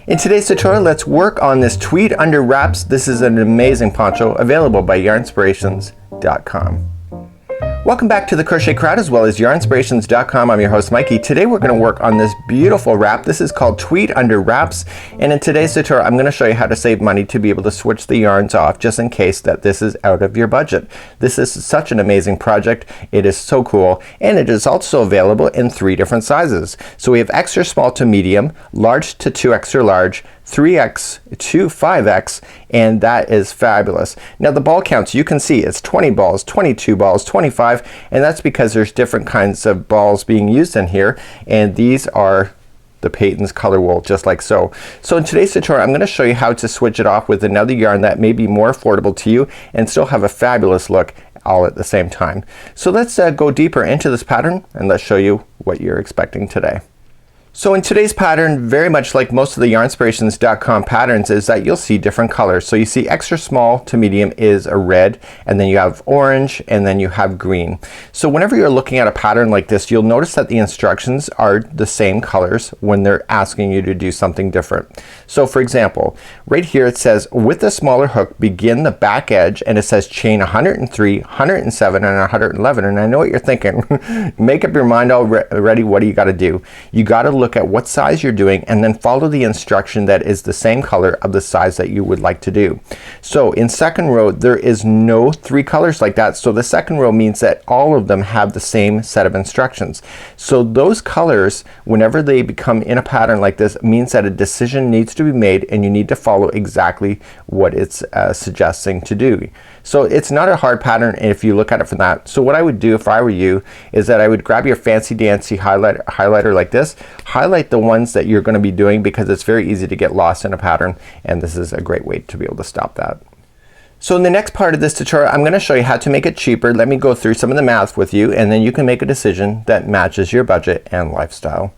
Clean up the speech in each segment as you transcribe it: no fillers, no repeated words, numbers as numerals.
In today's tutorial, let's work on this tweed under wraps. This is an amazing poncho available by yarnspirations.com. Welcome back to the Crochet Crowd as well as yarnspirations.com. I'm your host Mikey. Today we're going to work on this beautiful wrap. This is called tweed under wraps, and in today's tutorial I'm going to show you how to save money to be able to switch the yarns off just in case that this is out of your budget. This is such an amazing project. It is so cool, and it is also available in 3 different sizes. So we have extra small to medium, large to 2 extra large, 3x to 5x, and that is fabulous. Now the ball counts, you can see it's 20 balls, 22 balls, 25, and that's because there's different kinds of balls being used in here, and these are the Patons color wool, just like so. So in today's tutorial I'm going to show you how to switch it off with another yarn that may be more affordable to you and still have a fabulous look all at the same time. So let's go deeper into this pattern and let's show you what you're expecting today. So in today's pattern, very much like most of the yarnspirations.com patterns, is that you'll see different colors. So you see extra small to medium is a red, and then you have orange, and then you have green. So whenever you're looking at a pattern like this, you'll notice that the instructions are the same colors when they're asking you to do something different. So for example, right here it says with a smaller hook begin the back edge, and it says chain 103, 107, and 111. And I know what you're thinking. Make up your mind already. What do you got to do? You got to look at what size you're doing and then follow the instruction that is the same color of the size that you would like to do. So in second row there is no 3 colors like that, so the second row means that all of them have the same set of instructions. So those colors, whenever they become in a pattern like this, means that a decision needs to be made and you need to follow exactly what it's suggesting to do. So it's not a hard pattern if you look at it from that. So what I would do if I were you is that I would grab your fancy dancy highlighter like this, highlight the ones that you're going to be doing because it's very easy to get lost in a pattern, and this is a great way to be able to stop that. So in the next part of this tutorial I'm going to show you how to make it cheaper. Let me go through some of the math with you, and then you can make a decision that matches your budget and lifestyle.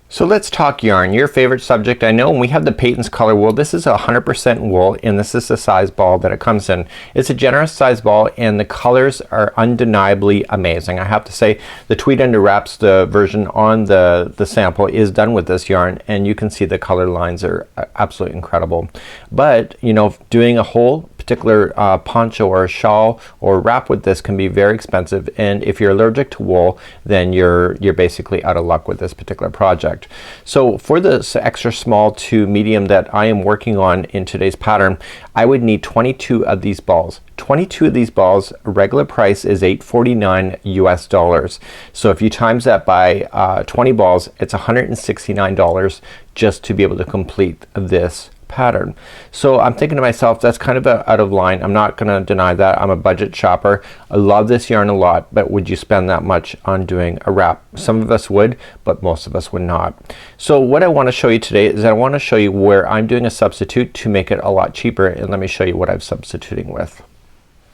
So let's talk yarn, your favorite subject. I know, and we have the Patons color wool. This is 100% wool, and this is the size ball that it comes in. It's a generous size ball, and the colors are undeniably amazing. I have to say the tweed under wraps, the version on the sample, is done with this yarn, and you can see the color lines are absolutely incredible. But you know, doing a whole particular poncho or a shawl or wrap with this can be very expensive, and if you're allergic to wool then you're basically out of luck with this particular project. So for this extra small to medium that I am working on in today's pattern, I would need 22 of these balls. 22 of these balls, regular price is $8.49 US. So if you times that by 20 balls, it's $169 just to be able to complete this pattern. So I'm thinking to myself, that's kind of out of line. I'm not gonna deny that. I'm a budget shopper. I love this yarn a lot, but would you spend that much on doing a wrap? Some of us would, but most of us would not. So what I want to show you today is I want to show you where I'm doing a substitute to make it a lot cheaper, and let me show you what I'm substituting with.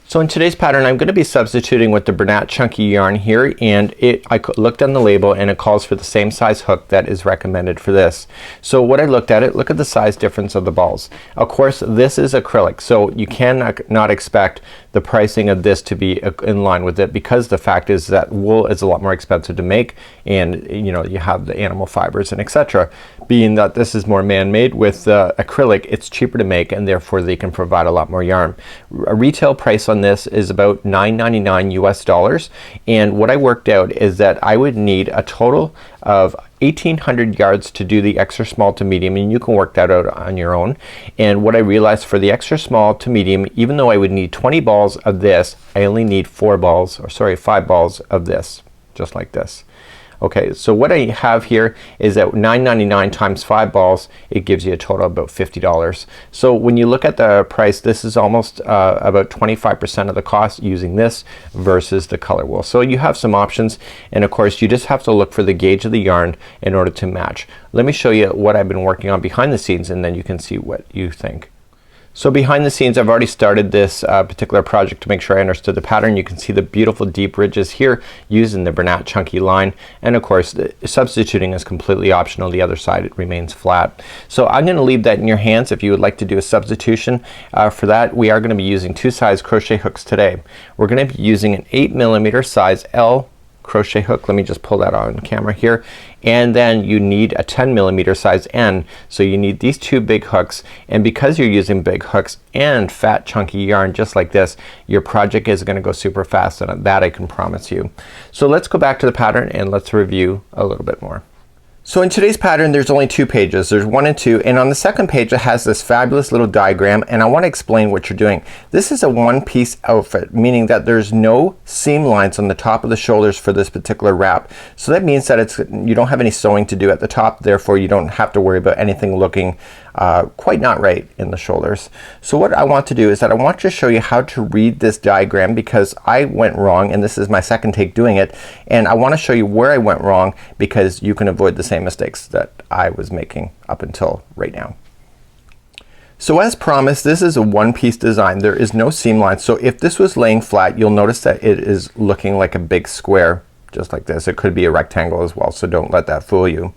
So in today's pattern I'm going to be substituting with the Bernat chunky yarn here, and I looked on the label and it calls for the same size hook that is recommended for this. So what I looked at it, look at the size difference of the balls. Of course this is acrylic, so you cannot expect the pricing of this to be in line with it, because the fact is that wool is a lot more expensive to make, and you know, you have the animal fibers and etc. Being that this is more man-made with acrylic, it's cheaper to make, and therefore they can provide a lot more yarn. A retail price on this is about $9.99 US, and what I worked out is that I would need a total of 1,800 yards to do the extra small to medium, and you can work that out on your own. And what I realized for the extra small to medium, even though I would need 20 balls of this, I only need 5 balls of this, just like this. Okay, so what I have here is that $9.99 times 5 balls, it gives you a total of about $50. So when you look at the price, this is almost about 25% of the cost using this versus the color wool. So you have some options, and of course you just have to look for the gauge of the yarn in order to match. Let me show you what I've been working on behind the scenes, and then you can see what you think. So behind the scenes I've already started this particular project to make sure I understood the pattern. You can see the beautiful deep ridges here using the Bernat chunky line, and of course the substituting is completely optional. The other side it remains flat. So I'm going to leave that in your hands if you would like to do a substitution. For that we are going to be using 2 size crochet hooks today. We're going to be using an 8mm size L crochet hook. Let me just pull that on camera here. And then you need a 10mm size end. So you need these two big hooks, and because you're using big hooks and fat chunky yarn just like this, your project is gonna go super fast, and that I can promise you. So let's go back to the pattern and let's review a little bit more. So in today's pattern there's only 2 pages. There's 1 and 2, and on the second page it has this fabulous little diagram, and I want to explain what you're doing. This is a one-piece outfit, meaning that there's no seam lines on the top of the shoulders for this particular wrap. So that means that you don't have any sewing to do at the top, therefore you don't have to worry about anything looking quite not right in the shoulders. So what I want to do is that I want to show you how to read this diagram, because I went wrong, and this is my second take doing it, and I want to show you where I went wrong because you can avoid the same mistakes that I was making up until right now. So as promised, this is a one-piece design. There is no seam line. So if this was laying flat, you'll notice that it is looking like a big square just like this. It could be a rectangle as well, so don't let that fool you.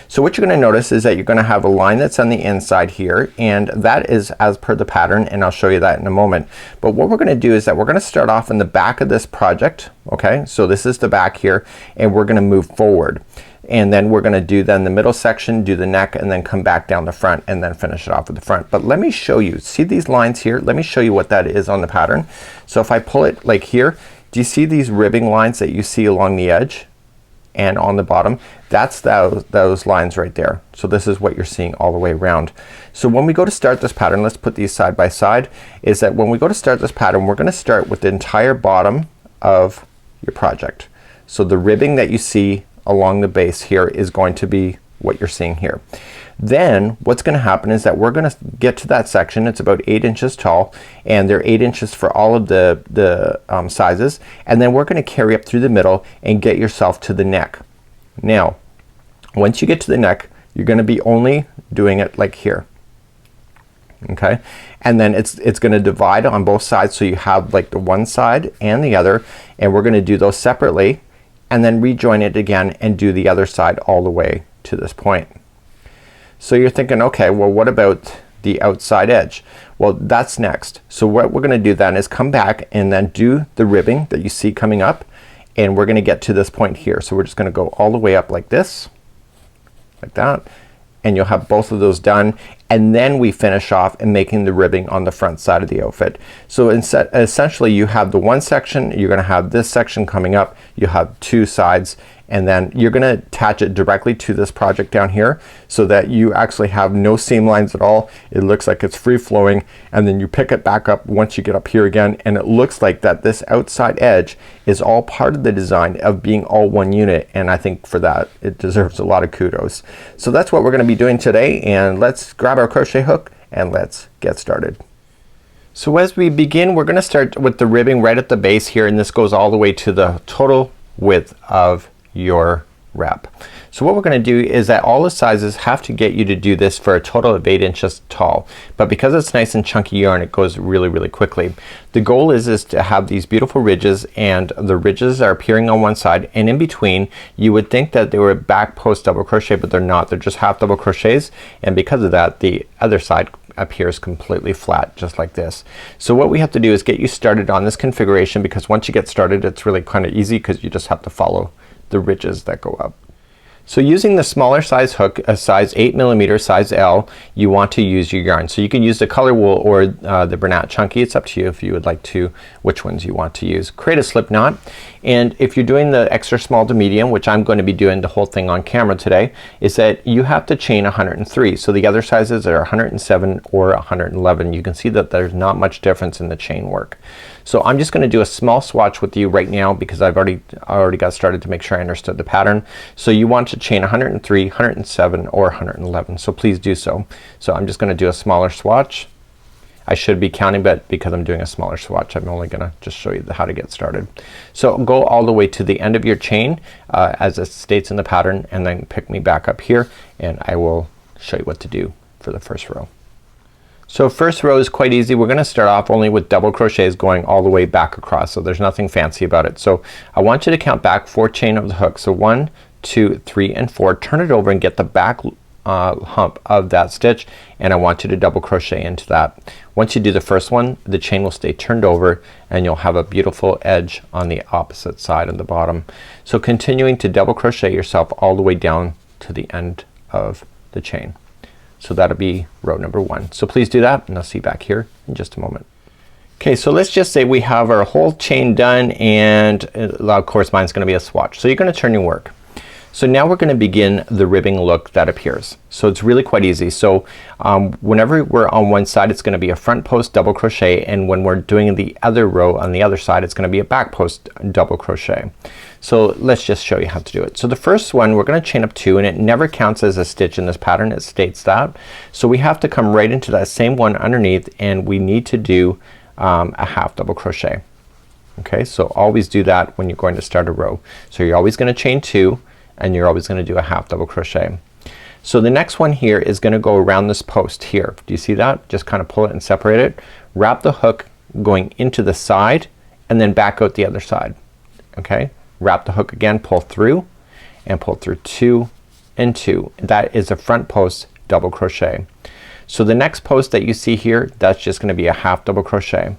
So what you're gonna notice is that you're gonna have a line that's on the inside here, and that is as per the pattern, and I'll show you that in a moment. But what we're gonna do is that we're gonna start off in the back of this project. Okay, so this is the back here, and we're gonna move forward, and then we're gonna do then the middle section, do the neck, and then come back down the front and then finish it off with the front. But let me show you, see these lines here? Let me show you what that is on the pattern. So if I pull it like here, do you see these ribbing lines that you see along the edge and on the bottom? That's those lines right there. So this is what you're seeing all the way around. So when we go to start this pattern, let's put these side by side, is that when we go to start this pattern, we're gonna start with the entire bottom of your project. So the ribbing that you see along the base here is going to be what you're seeing here. Then what's gonna happen is that we're gonna get to that section. It's about 8 inches tall, and they're 8 inches for all of the sizes, and then we're gonna carry up through the middle and get yourself to the neck. Now once you get to the neck, you're gonna be only doing it like here. Okay, and then it's gonna divide on both sides, so you have like the one side and the other, and we're gonna do those separately and then rejoin it again and do the other side all the way to this point. So you're thinking, okay, well what about the outside edge? Well, that's next. So what we're gonna do then is come back and then do the ribbing that you see coming up, and we're gonna get to this point here. So we're just gonna go all the way up like this, like that, and you'll have both of those done, and then we finish off in making the ribbing on the front side of the outfit. So essentially you have the one section, you're gonna have this section coming up, you have 2 sides, and then you're gonna attach it directly to this project down here so that you actually have no seam lines at all. It looks like it's free flowing, and then you pick it back up once you get up here again, and it looks like that this outside edge is all part of the design of being all one unit, and I think for that it deserves a lot of kudos. So that's what we're gonna be doing today, and let's grab our crochet hook and let's get started. So as we begin, we're gonna start with the ribbing right at the base here, and this goes all the way to the total width of your wrap. So what we're gonna do is that all the sizes have to get you to do this for a total of 8 inches tall, but because it's nice and chunky yarn, it goes really quickly. The goal is to have these beautiful ridges, and the ridges are appearing on one side, and in between you would think that they were back post double crochet, but they're not. They're just half double crochets, and because of that the other side appears completely flat just like this. So what we have to do is get you started on this configuration, because once you get started it's really kind of easy, because you just have to follow the ridges that go up. So using the smaller size hook, a size 8mm, size L, you want to use your yarn. So you can use the color wool or the Bernat Chunky. It's up to you if you would like to, which ones you want to use. Create a slip knot, and if you're doing the extra small to medium, which I'm going to be doing the whole thing on camera today, is that you have to chain 103. So the other sizes are 107 or 111. You can see that there's not much difference in the chain work. So I'm just gonna do a small swatch with you right now, because I've already got started to make sure I understood the pattern. So you want to chain 103, 107 or 111. So please do so. So I'm just gonna do a smaller swatch. I should be counting, but because I'm doing a smaller swatch I'm only gonna just show you how to get started. So go all the way to the end of your chain as it states in the pattern, and then pick me back up here and I will show you what to do for the first row. So first row is quite easy. We're gonna start off only with double crochets going all the way back across, so there's nothing fancy about it. So I want you to count back 4 chain of the hook. So 1, 2, 3 and 4. Turn it over and get the back hump of that stitch, and I want you to double crochet into that. Once you do the first one, the chain will stay turned over and you'll have a beautiful edge on the opposite side of the bottom. So continuing to double crochet yourself all the way down to the end of the chain. So that'll be row number 1. So please do that, and I'll see you back here in just a moment. Okay, so let's just say we have our whole chain done, and of course mine's gonna be a swatch. So you're gonna turn your work. So now we're gonna begin the ribbing look that appears. So it's really quite easy. So whenever we're on one side, it's gonna be a front post double crochet, and when we're doing the other row on the other side, it's gonna be a back post double crochet. So let's just show you how to do it. So the first one, we're gonna chain up 2, and it never counts as a stitch in this pattern. It states that. So we have to come right into that same one underneath, and we need to do a half double crochet. Okay, so always do that when you're going to start a row. So you're always gonna chain 2, and you're always gonna do a half double crochet. So the next one here is gonna go around this post here. Do you see that? Just kind of pull it and separate it. Wrap the hook going into the side and then back out the other side. Okay, wrap the hook again, pull through and pull through 2 and 2. That is a front post double crochet. So the next post that you see here, that's just gonna be a half double crochet.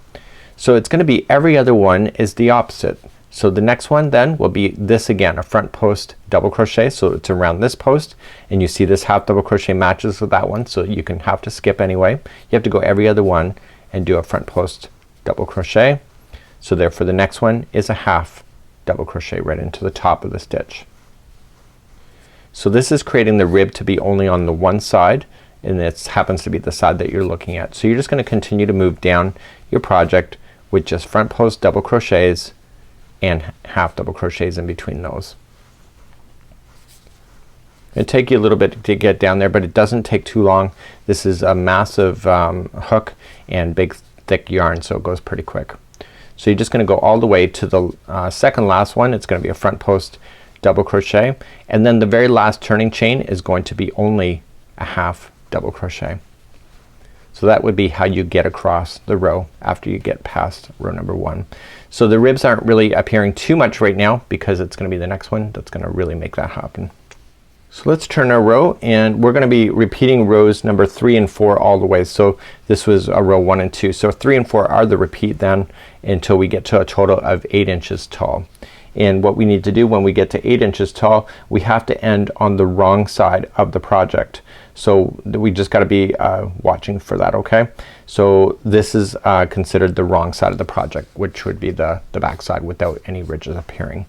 So it's gonna be every other one is the opposite. So the next one then will be this again, a front post double crochet. So it's around this post, and you see this half double crochet matches with that one, so you can have to skip anyway. You have to go every other one and do a front post double crochet. So therefore the next one is a half double crochet right into the top of the stitch. So this is creating the rib to be only on the one side, and it happens to be the side that you're looking at. So you're just gonna continue to move down your project with just front post double crochets and half double crochets in between those. It'll take you a little bit to get down there, but it doesn't take too long. This is a massive hook and big thick yarn, so it goes pretty quick. So you're just gonna go all the way to the second last one. It's gonna be a front post double crochet, and then the very last turning chain is going to be only a half double crochet. So that would be how you get across the row after you get past row number 1. So the ribs aren't really appearing too much right now because it's gonna be the next one that's gonna really make that happen. So let's turn our row, and we're gonna be repeating rows number 3 and 4 all the way. So this was a row 1 and 2. So 3 and 4 are the repeat then until we get to a total of 8 inches tall. And what we need to do when we get to 8 inches tall, we have to end on the wrong side of the project. So we just gotta be watching for that, okay? So this is considered the wrong side of the project, which would be the back side without any ridges appearing.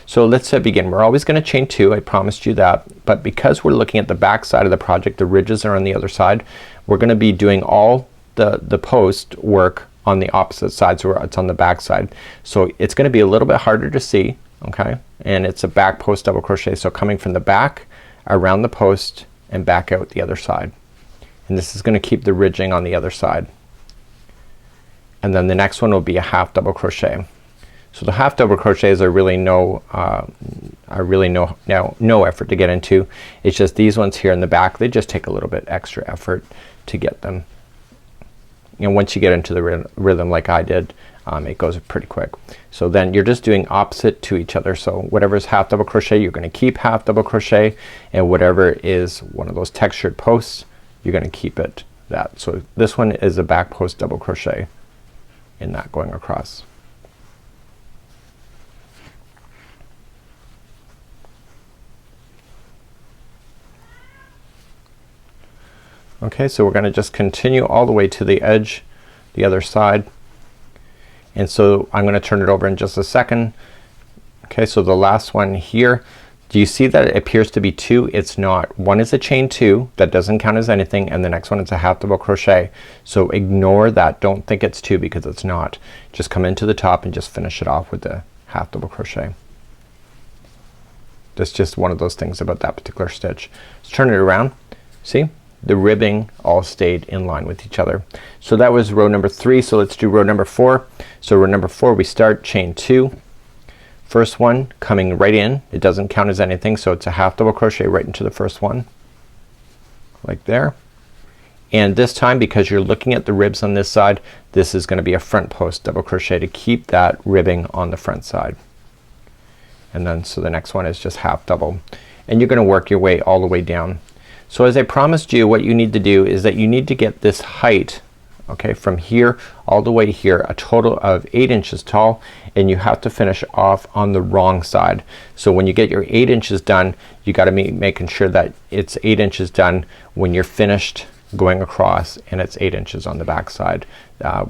So let's begin. We're always gonna chain 2, I promised you that, but because we're looking at the back side of the project, the ridges are on the other side, we're gonna be doing all the post work on the opposite side, so it's on the back side. So it's gonna be a little bit harder to see, okay? And it's a back post double crochet, so coming from the back around the post and back out the other side. And this is gonna keep the ridging on the other side. And then the next one will be a half double crochet. So the half double crochets are really no effort to get into. It's just these ones here in the back, they just take a little bit extra effort to get them. And once you get into the rhythm like I did, it goes pretty quick. So then you're just doing opposite to each other. So whatever is half double crochet, you're gonna keep half double crochet, and whatever is one of those textured posts, you're gonna keep it that. So this one is a back post double crochet in that going across. Okay, so we're gonna just continue all the way to the edge, the other side. And so I'm gonna turn it over in just a second. Okay, so the last one here, do you see that it appears to be 2? It's not. One is a chain 2 that doesn't count as anything, and the next one is a half double crochet. So ignore that. Don't think it's 2 because it's not. Just come into the top and just finish it off with the half double crochet. That's just one of those things about that particular stitch. Let's turn it around. See? The ribbing all stayed in line with each other. So that was row number 3. So let's do row number 4. So row number 4, we start chain 2. First one coming right in. It doesn't count as anything, so it's a half double crochet right into the first one, like there. And this time, because you're looking at the ribs on this side, this is gonna be a front post double crochet to keep that ribbing on the front side. And then so the next one is just half double, and you're gonna work your way all the way down. So as I promised you, what you need to do is that you need to get this height, okay, from here all the way here, a total of 8 inches tall, and you have to finish off on the wrong side. So when you get your 8 inches done, you got to be making sure that it's 8 inches done when you're finished going across, and it's 8 inches on the back side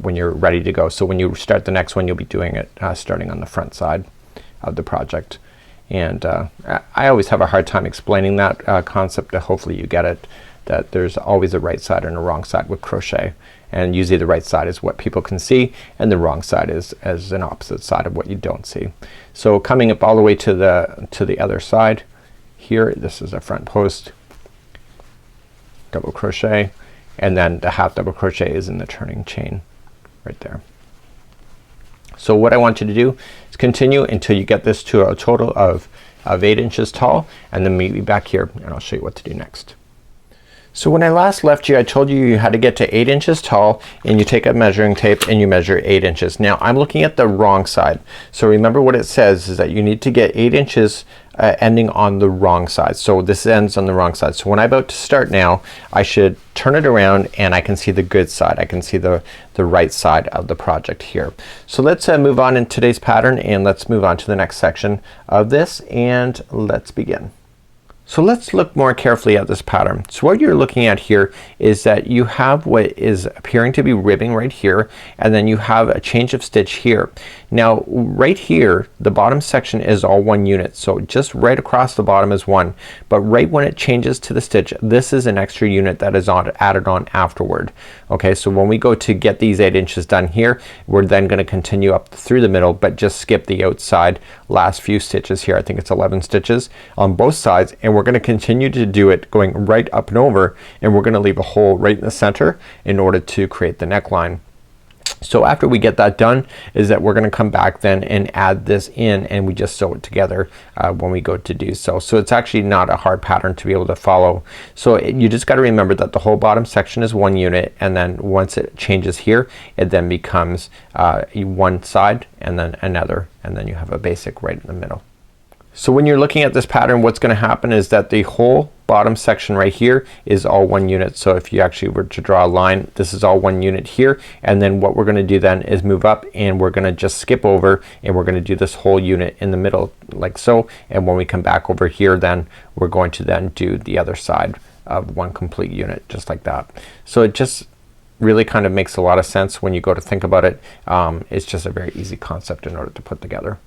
when you're ready to go. So when you start the next one, you'll be doing it starting on the front side of the project. And I always have a hard time explaining that concept. Hopefully you get it, that there's always a right side and a wrong side with crochet, and usually the right side is what people can see and the wrong side is as an opposite side of what you don't see. So coming up all the way to the other side here, this is a front post, double crochet, and then the half double crochet is in the turning chain right there. So what I want you to do is continue until you get this to a total of 8 inches tall, and then meet me back here and I'll show you what to do next. So when I last left you, I told you you had to get to 8 inches tall, and you take a measuring tape and you measure 8 inches. Now I'm looking at the wrong side. So remember what it says is that you need to get 8 inches ending on the wrong side. So this ends on the wrong side. So when I'm about to start now, I should turn it around and I can see the good side. I can see the right side of the project here. So let's move on in today's pattern, and let's move on to the next section of this, and let's begin. So let's look more carefully at this pattern. So what you're looking at here is that you have what is appearing to be ribbing right here, and then you have a change of stitch here. Now right here the bottom section is all one unit, so just right across the bottom is one, but right when it changes to the stitch, this is an extra unit that is added on afterward. Okay, so when we go to get these 8 inches done here, we're then going to continue up through the middle, but just skip the outside last few stitches here. I think it's 11 stitches on both sides, and we're going to continue to do it going right up and over, and we're going to leave a hole right in the center in order to create the neckline. So after we get that done is that we're gonna come back then and add this in, and we just sew it together when we go to do so. So it's actually not a hard pattern to be able to follow. So you just got to remember that the whole bottom section is one unit, and then once it changes here, it then becomes one side and then another, and then you have a basic right in the middle. So when you're looking at this pattern, what's gonna happen is that the whole bottom section right here is all one unit. So if you actually were to draw a line, this is all one unit here, and then what we're gonna do then is move up, and we're gonna just skip over, and we're gonna do this whole unit in the middle like so, and when we come back over here, then we're going to then do the other side of one complete unit just like that. So it just really kind of makes a lot of sense when you go to think about it. It's just a very easy concept in order to put together.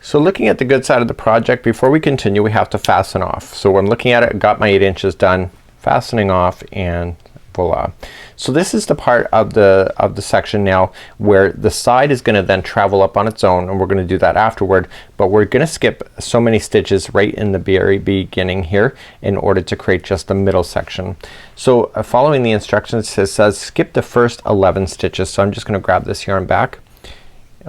So looking at the good side of the project, before we continue we have to fasten off. So when looking at it, I got my 8 inches done, fastening off, and voila. So this is the part of the section now where the side is gonna then travel up on its own, and we're gonna do that afterward, but we're gonna skip so many stitches right in the very beginning here in order to create just the middle section. So following the instructions, it says skip the first 11 stitches. So I'm just gonna grab this yarn back.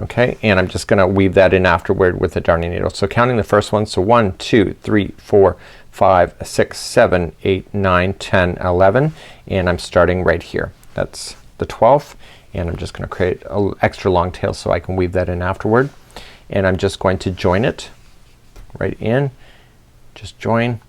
Okay, and I'm just gonna weave that in afterward with a darning needle. So counting the first one, so 1 2 3 4 5 6 7 8 9 10 11, and I'm starting right here. That's the 12th, and I'm just gonna create an extra long tail so I can weave that in afterward, and I'm just going to join it right in, just join,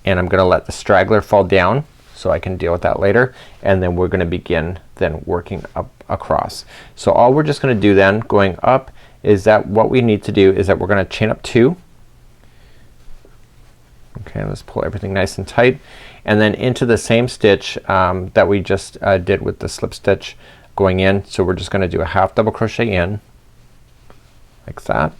and I'm gonna let the straggler fall down so I can deal with that later, and then we're gonna begin then working up across. So all we're just gonna do then going up is that what we need to do is that we're gonna chain up 2. Okay, let's pull everything nice and tight, and then into the same stitch that we just did with the slip stitch going in. So we're just gonna do a half double crochet in like that,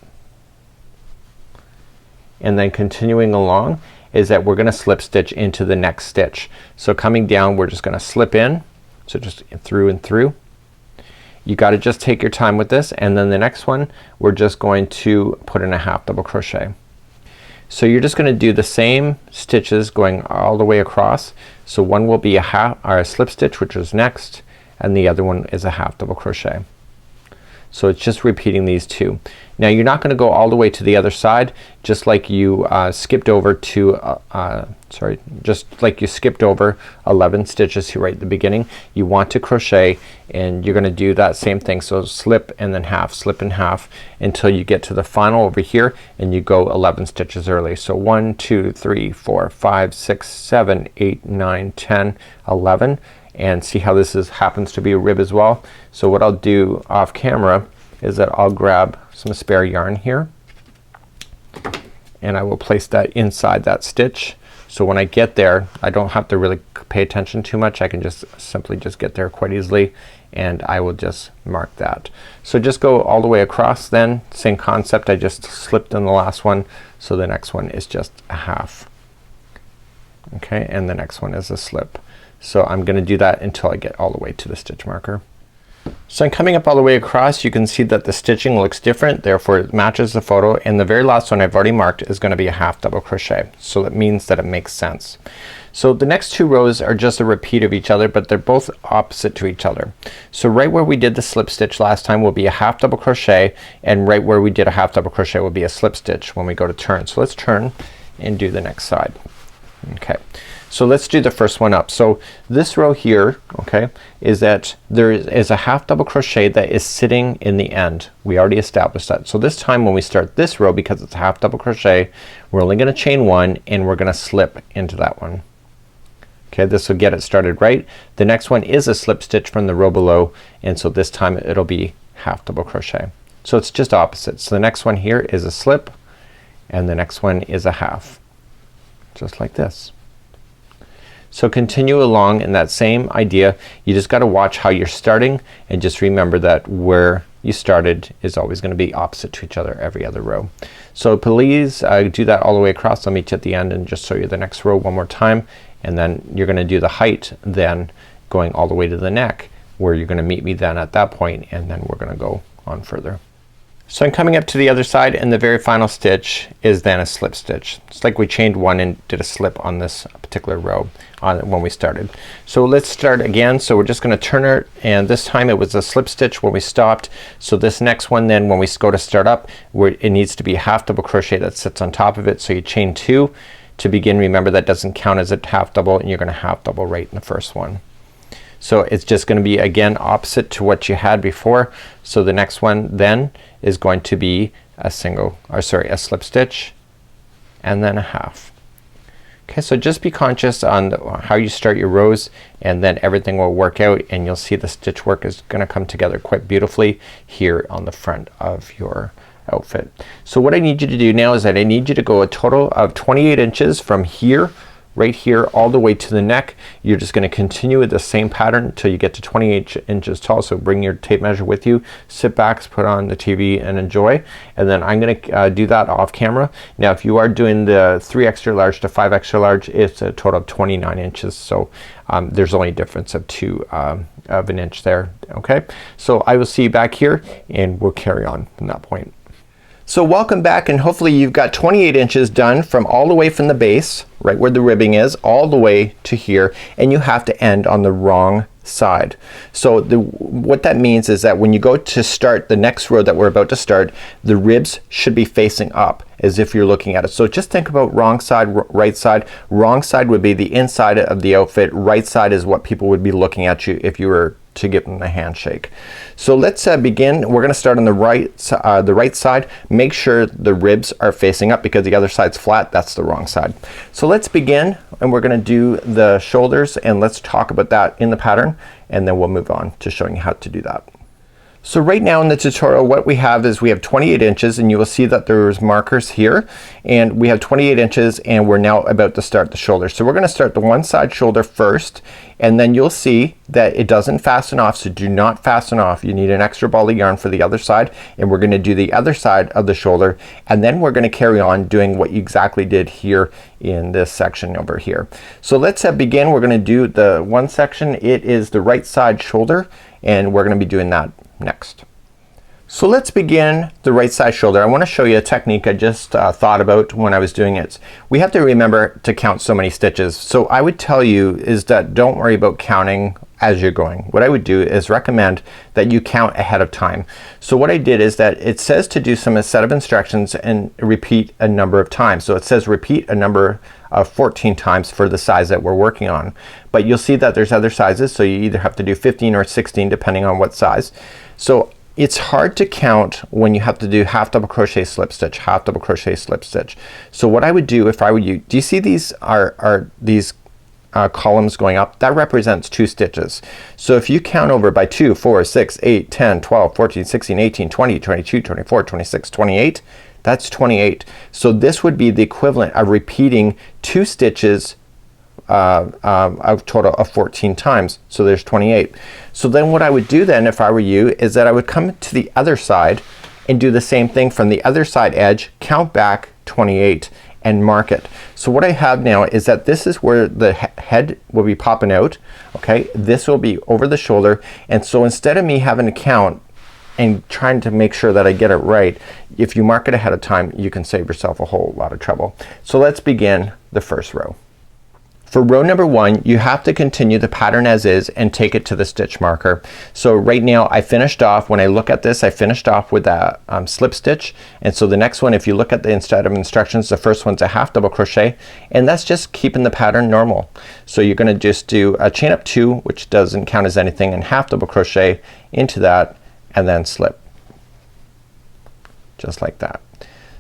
and then continuing along is that we're gonna slip stitch into the next stitch. So coming down, we're just gonna slip in, so just through and through. You got to just take your time with this, and then the next one we're just going to put in a half double crochet. So you're just gonna do the same stitches going all the way across. So one will be a half or a slip stitch, which is next, and the other one is a half double crochet. So it's just repeating these two. Now you're not gonna go all the way to the other side, just like you skipped over to just like you skipped over 11 stitches here right at the beginning. You want to crochet and you're gonna do that same thing. So slip and then half, slip and half until you get to the final over here and you go 11 stitches early. So 1 2 3 4 5 6 7 8 9 10 11, and see how this happens to be a rib as well. So what I'll do off camera is that I'll grab some spare yarn here and I will place that inside that stitch. So when I get there I don't have to really pay attention too much. I can just simply just get there quite easily and I will just mark that. So just go all the way across then. Same concept, I just slipped in the last one, so the next one is just a half. Okay, and the next one is a slip. So I'm gonna do that until I get all the way to the stitch marker. So I'm coming up all the way across. You can see that the stitching looks different, therefore it matches the photo, and the very last one I've already marked is gonna be a half double crochet. So that means that it makes sense. So the next two rows are just a repeat of each other, but they're both opposite to each other. So right where we did the slip stitch last time will be a half double crochet, and right where we did a half double crochet will be a slip stitch when we go to turn. So let's turn and do the next side. Okay, so let's do the first one up. So this row here, okay, is that there is a half double crochet that is sitting in the end. We already established that. So this time when we start this row, because it's a half double crochet, we're only gonna chain one and we're gonna slip into that one. Okay, this will get it started right. The next one is a slip stitch from the row below, and so this time it'll be half double crochet. So it's just opposite. So the next one here is a slip and the next one is a half, just like this. So continue along in that same idea. You just gotta watch how you're starting and just remember that where you started is always gonna be opposite to each other every other row. So please do that all the way across. I'll meet you at the end and just show you the next row one more time, and then you're gonna do the height then going all the way to the neck, where you're gonna meet me then at that point, and then we're gonna go on further. So I'm coming up to the other side, and the very final stitch is then a slip stitch. It's like we chained one and did a slip on this particular row when we started. So let's start again. So we're just gonna turn it, and this time it was a slip stitch when we stopped. So this next one then when we go to start up, it needs to be a half double crochet that sits on top of it. So you chain two to begin. Remember that doesn't count as a half double, and you're gonna half double right in the first one. So it's just gonna be again opposite to what you had before. So the next one then is going to be a a slip stitch and then a half. Okay, so just be conscious on how you start your rows, and then everything will work out, and you'll see the stitch work is gonna come together quite beautifully here on the front of your outfit. So what I need you to do now is that I need you to go a total of 28 inches from here, right here, all the way to the neck. You're just gonna continue with the same pattern until you get to 28 inches tall. So bring your tape measure with you, sit back, put on the TV and enjoy. And then I'm gonna do that off camera. Now if you are doing the 3 extra large to 5 extra large, it's a total of 29 inches. So there's only a difference of of an inch there. Okay, so I will see you back here and we'll carry on from that point. So welcome back, and hopefully you've got 28 inches done from all the way from the base, right where the ribbing is, all the way to here, and you have to end on the wrong side. So what that means is that when you go to start the next row that we're about to start, the ribs should be facing up as if you're looking at it. So just think about wrong side, right side. Wrong side would be the inside of the outfit. Right side is what people would be looking at you if you were to give them a handshake. So let's begin. We're gonna start on the right side. Make sure the ribs are facing up because the other side's flat. That's the wrong side. So let's begin, and we're gonna do the shoulders, and let's talk about that in the pattern, and then we'll move on to showing you how to do that. So right now in the tutorial what we have is we have 28 inches, and you will see that there's markers here, and we have 28 inches, and we're now about to start the shoulder. So we're gonna start the one side shoulder first, and then you'll see that it doesn't fasten off, so do not fasten off. You need an extra ball of yarn for the other side, and we're gonna do the other side of the shoulder, and then we're gonna carry on doing what you exactly did here in this section over here. So let's begin. We're gonna do the one section. It is the right side shoulder, and we're gonna be doing that next. So let's begin the right side shoulder. I want to show you a technique I just thought about when I was doing it. We have to remember to count so many stitches. So I would tell you is that don't worry about counting as you're going. What I would do is recommend that you count ahead of time. So what I did is that it says to do some set of instructions and repeat a number of times. So it says repeat a number of 14 times for the size that we're working on. But you'll see that there's other sizes, so you either have to do 15 or 16 depending on what size. So it's hard to count when you have to do half double crochet slip stitch, half double crochet slip stitch. So what I would do if I were you, do you see these are these columns going up? That represents 2 stitches. So if you count over by 2, 4, 6, 8, 10, 12, 14, 16, 18, 20, 22, 24, 26, 28, that's 28. So this would be the equivalent of repeating 2 stitches a total of 14 times. So there's 28. So then what I would do then if I were you is that I would come to the other side and do the same thing from the other side edge, count back 28 and mark it. So what I have now is that this is where the head will be popping out. Okay, this will be over the shoulder, and so instead of me having to count and trying to make sure that I get it right, if you mark it ahead of time, you can save yourself a whole lot of trouble. So let's begin the first row. For row number 1, you have to continue the pattern as is and take it to the stitch marker. So right now I finished off, when I look at this, I finished off with a slip stitch, and so the next one, if you look at the instead of instructions, the first one's a half double crochet, and that's just keeping the pattern normal. So you're gonna just do a chain up 2, which doesn't count as anything, and half double crochet into that and then slip, just like that.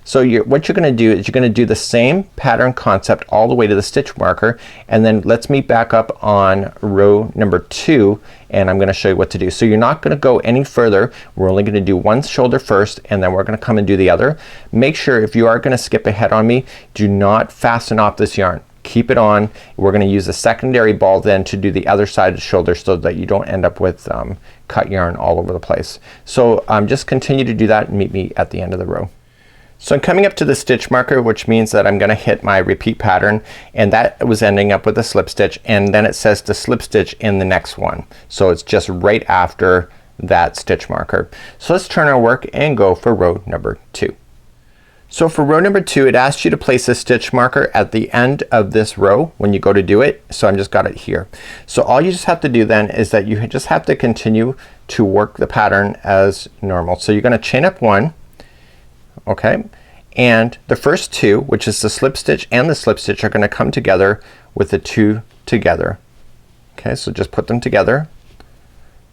So what you're gonna do is you're gonna do the same pattern concept all the way to the stitch marker, and then let's meet back up on row number 2 and I'm gonna show you what to do. So you're not gonna go any further. We're only gonna do one shoulder first, and then we're gonna come and do the other. Make sure if you are gonna skip ahead on me, do not fasten off this yarn. Keep it on. We're gonna use a secondary ball then to do the other side of the shoulder so that you don't end up with cut yarn all over the place. So just continue to do that and meet me at the end of the row. So I'm coming up to the stitch marker, which means that I'm gonna hit my repeat pattern, and that was ending up with a slip stitch, and then it says to slip stitch in the next one. So it's just right after that stitch marker. So let's turn our work and go for row number 2. So for row number 2, it asks you to place a stitch marker at the end of this row when you go to do it. So I'm just got it here. So all you just have to do then is that you just have to continue to work the pattern as normal. So you're gonna chain up 1, okay, and the first 2, which is the slip stitch and the slip stitch, are gonna come together with the 2 together. Okay, so just put them together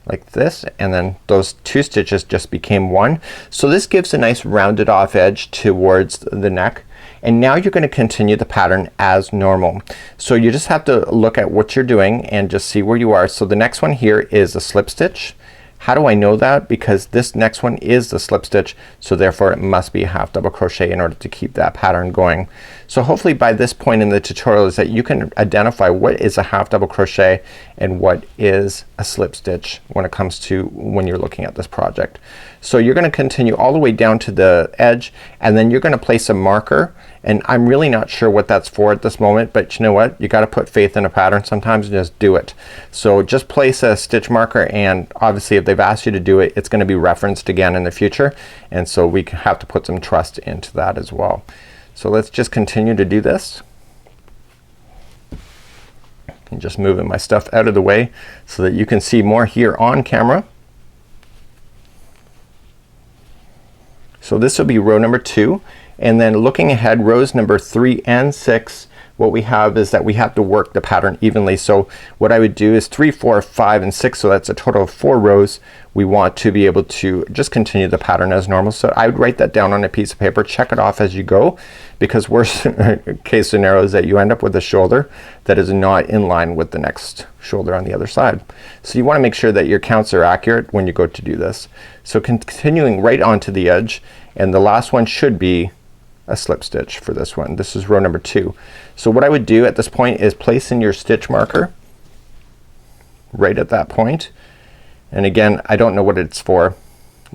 like this, and then those 2 stitches just became 1. So this gives a nice rounded off edge towards the neck, and now you're gonna continue the pattern as normal. So you just have to look at what you're doing and just see where you are. So the next one here is a slip stitch. How do I know that? Because this next one is the slip stitch, so therefore it must be a half double crochet in order to keep that pattern going. So hopefully by this point in the tutorial is that you can identify what is a half double crochet and what is a slip stitch when it comes to when you're looking at this project. So you're gonna continue all the way down to the edge, and then you're gonna place a marker, and I'm really not sure what that's for at this moment, but you know what, you gotta put faith in a pattern sometimes and just do it. So just place a stitch marker, and obviously if they've asked you to do it, it's gonna be referenced again in the future, and so we have to put some trust into that as well. So let's just continue to do this. And just moving my stuff out of the way so that you can see more here on camera. So this will be row number 2, and then looking ahead, rows number 3 and 6, what we have is that we have to work the pattern evenly. So what I would do is 3, 4, 5, and 6, so that's a total of 4 rows. We want to be able to just continue the pattern as normal. So I would write that down on a piece of paper, check it off as you go, because worst case scenario is that you end up with a shoulder that is not in line with the next shoulder on the other side. So you wanna make sure that your counts are accurate when you go to do this. So continuing right onto the edge, and the last one should be a slip stitch for this one. This is row number 2. So what I would do at this point is place in your stitch marker right at that point. And again, I don't know what it's for.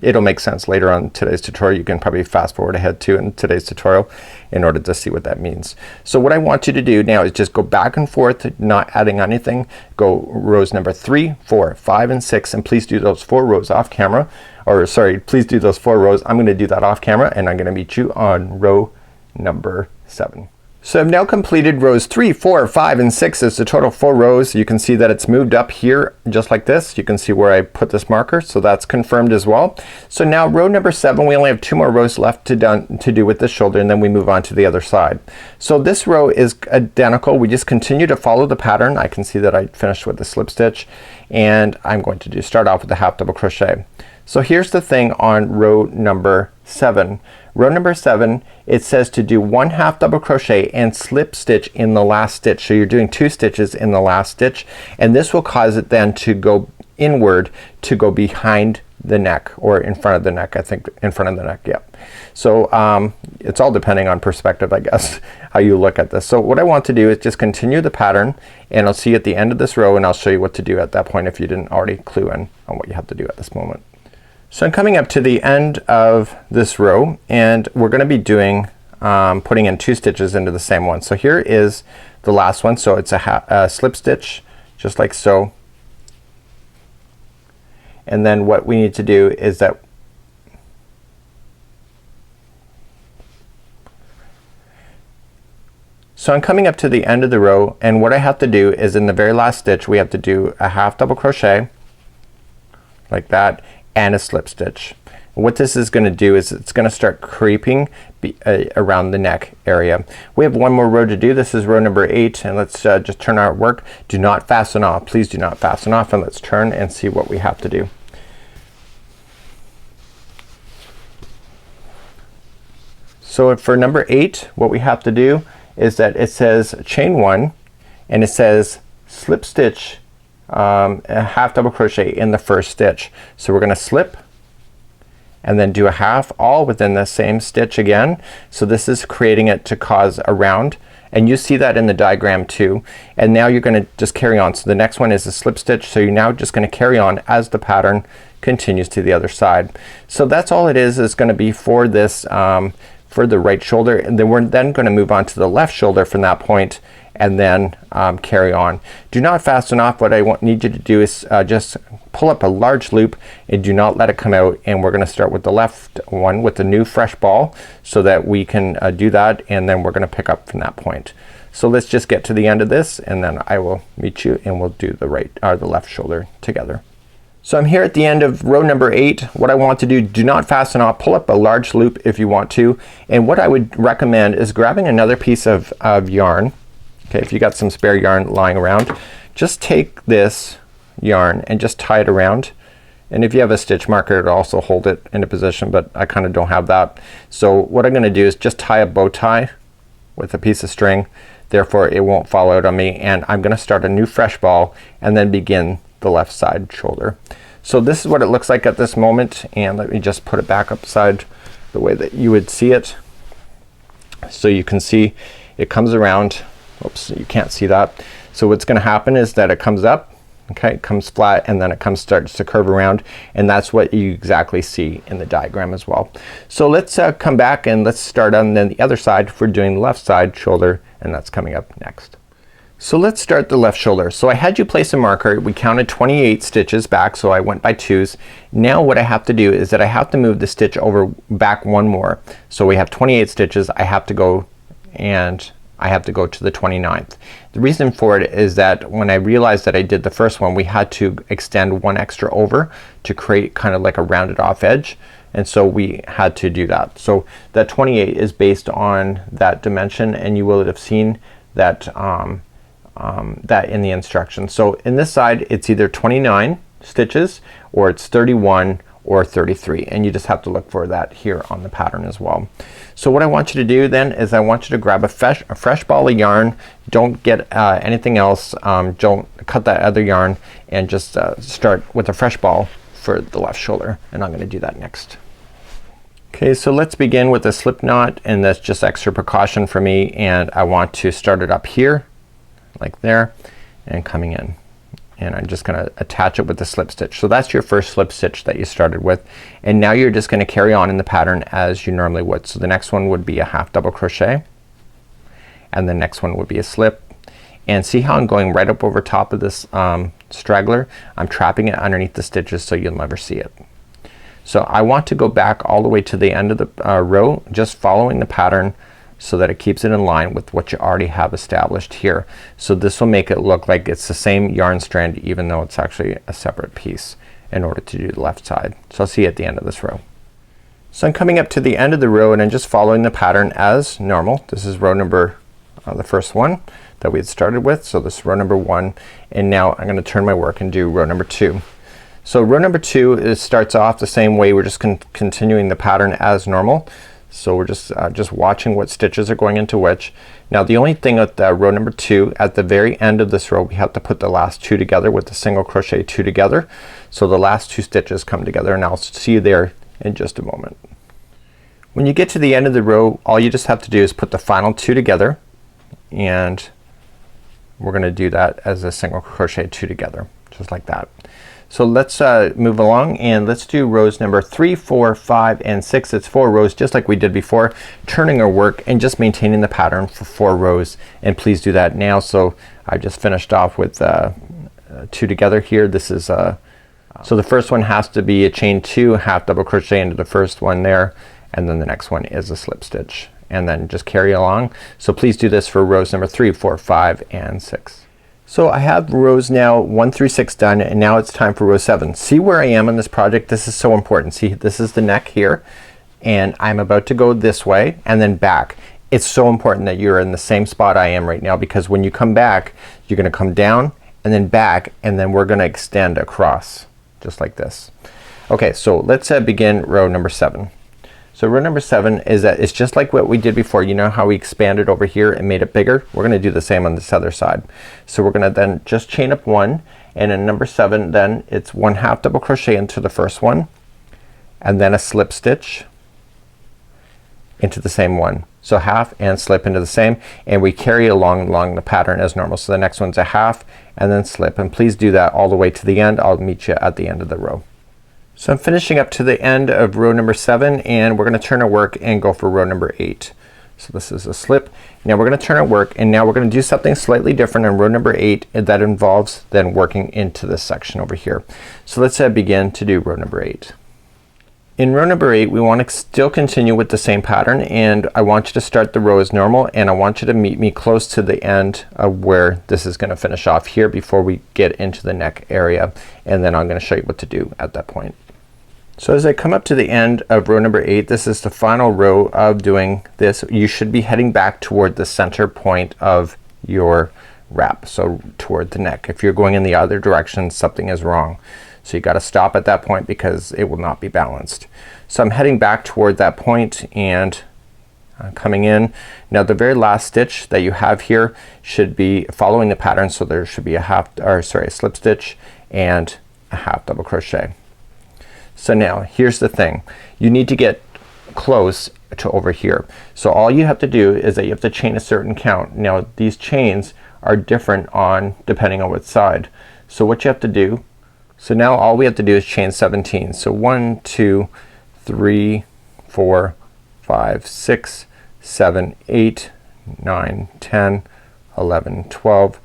It'll make sense later on in today's tutorial. You can probably fast forward ahead to in today's tutorial in order to see what that means. So what I want you to do now is just go back and forth, not adding anything. Go rows number 3, 4, 5, and 6, and please do those 4 rows off camera. Or sorry, please do those 4 rows. I'm gonna do that off camera, and I'm gonna meet you on row number 7. So I've now completed rows 3, 4, 5, and 6 as the total 4 rows. You can see that it's moved up here just like this. You can see where I put this marker, so that's confirmed as well. So now row number 7, we only have 2 more rows left to do with this shoulder, and then we move on to the other side. So this row is identical. We just continue to follow the pattern. I can see that I finished with the slip stitch, and I'm going to start off with a half double crochet. So here's the thing on row number 7. Row number 7, it says to do 1 half double crochet and slip stitch in the last stitch. So you're doing 2 stitches in the last stitch, and this will cause it then to go inward, to go behind the neck, or in front of the neck. I think in front of the neck, yeah. So it's all depending on perspective, I guess, how you look at this. So what I want to do is just continue the pattern, and I'll see you at the end of this row, and I'll show you what to do at that point if you didn't already clue in on what you have to do at this moment. So I'm coming up to the end of this row, and we're going to be doing putting in 2 stitches into the same one. So here is the last one. So it's a slip stitch just like so, and then what we need to do is that so I'm coming up to the end of the row, and what I have to do is in the very last stitch we have to do a half double crochet like that and a slip stitch. What this is going to do is it's going to start creeping around the neck area. We have 1 more row to do. This is row number 8, and let's just turn our work. Do not fasten off. Please do not fasten off, and let's turn and see what we have to do. So for number 8, what we have to do is that it says chain 1, and it says slip stitch a half double crochet in the first stitch. So we're gonna slip and then do a half all within the same stitch again. So this is creating it to cause a round, and you see that in the diagram too. And now you're gonna just carry on. So the next one is a slip stitch, so you're now just gonna carry on as the pattern continues to the other side. So that's all it is gonna be for this for the right shoulder, and then we're then going to move on to the left shoulder from that point, and then carry on. Do not fasten off. What I need you to do is just pull up a large loop and do not let it come out, and we're going to start with the left one with the new fresh ball so that we can do that, and then we're going to pick up from that point. So let's just get to the end of this, and then I will meet you and we'll do the right or the left shoulder together. So I'm here at the end of row number 8. What I want to do not fasten off. Pull up a large loop if you want to, and what I would recommend is grabbing another piece of yarn. Okay, if you got some spare yarn lying around, just take this yarn and just tie it around, and if you have a stitch marker it'll also hold it in a position, but I kind of don't have that. So what I'm gonna do is just tie a bow tie with a piece of string, therefore it won't fall out on me, and I'm gonna start a new fresh ball and then begin the left side shoulder. So this is what it looks like at this moment, and let me just put it back upside the way that you would see it, so you can see it comes around. Oops, you can't see that. So what's gonna happen is that it comes up, okay, it comes flat, and then it starts to curve around, and that's what you exactly see in the diagram as well. So let's come back and let's start on then the other side for doing the left side shoulder, and that's coming up next. So let's start the left shoulder. So I had you place a marker. We counted 28 stitches back, so I went by 2s. Now what I have to do is that I have to move the stitch over back 1 more. So we have 28 stitches. I have to go to the 29th. The reason for it is that when I realized that I did the first one, we had to extend 1 extra over to create kind of like a rounded off edge, and so we had to do that. So that 28 is based on that dimension, and you will have seen that that in the instructions. So in this side it's either 29 stitches or it's 31 or 33, and you just have to look for that here on the pattern as well. So what I want you to do then is I want you to grab a fresh ball of yarn. Don't get anything else. Don't cut that other yarn, and just start with a fresh ball for the left shoulder, and I'm gonna do that next. Okay, so let's begin with a slip knot, and that's just extra precaution for me, and I want to start it up here like there and coming in, and I'm just gonna attach it with the slip stitch. So that's your first slip stitch that you started with, and now you're just gonna carry on in the pattern as you normally would. So the next one would be a half double crochet, and the next one would be a slip, and see how I'm going right up over top of this straggler. I'm trapping it underneath the stitches so you'll never see it. So I want to go back all the way to the end of the row, just following the pattern so that it keeps it in line with what you already have established here. So this will make it look like it's the same yarn strand even though it's actually a separate piece in order to do the left side. So I'll see you at the end of this row. So I'm coming up to the end of the row and I'm just following the pattern as normal. This is row number the first one that we had started with. So this is row number 1, and now I'm gonna turn my work and do row number 2. So row number 2 starts off the same way. We're just continuing the pattern as normal. So we're just watching what stitches are going into which. Now the only thing with row number 2, at the very end of this row we have to put the last 2 together with the single crochet 2 together. So the last 2 stitches come together, and I'll see you there in just a moment. When you get to the end of the row, all you just have to do is put the final 2 together, and we're gonna do that as a single crochet 2 together, just like that. So let's move along and let's do rows number 3, 4, 5, and 6. It's 4 rows just like we did before, turning our work and just maintaining the pattern for 4 rows, and please do that now. So I just finished off with 2 together here. This is so the first one has to be a chain 2, half double crochet into the first one there, and then the next one is a slip stitch, and then just carry along. So please do this for rows number 3, 4, 5, and 6. So I have rows now 1 through 6 done, and now it's time for row 7. See where I am on this project? This is so important. See, this is the neck here, and I'm about to go this way and then back. It's so important that you're in the same spot I am right now, because when you come back you're gonna come down and then back, and then we're gonna extend across just like this. Okay, so let's begin row number 7. So row number 7 is that it's just like what we did before. You know how we expanded over here and made it bigger? We're gonna do the same on this other side. So we're gonna then just chain up 1, and in number 7 then it's 1 half double crochet into the first one, and then a slip stitch into the same one. So half and slip into the same, and we carry along the pattern as normal. So the next one's a half and then slip, and please do that all the way to the end. I'll meet you at the end of the row. So I'm finishing up to the end of row number 7, and we're gonna turn our work and go for row number 8. So this is a slip. Now we're gonna turn our work, and now we're gonna do something slightly different on row number 8 that involves then working into this section over here. So let's begin to do row number 8. In row number 8 we want to still continue with the same pattern, and I want you to start the row as normal, and I want you to meet me close to the end of where this is gonna finish off here before we get into the neck area, and then I'm gonna show you what to do at that point. So as I come up to the end of row number 8, this is the final row of doing this. You should be heading back toward the center point of your wrap, so toward the neck. If you're going in the other direction, something is wrong. So you gotta stop at that point because it will not be balanced. So I'm heading back toward that point and coming in. Now the very last stitch that you have here should be following the pattern, so there should be a slip stitch and a half double crochet. So now here's the thing, you need to get close to over here. So all you have to do is that you have to chain a certain count. Now these chains are different depending on what side. So what you have to do, so now all we have to do is chain 17. So 1, 2, 3, 4, 5, 6, 7, 8, 9, 10, 11, 12,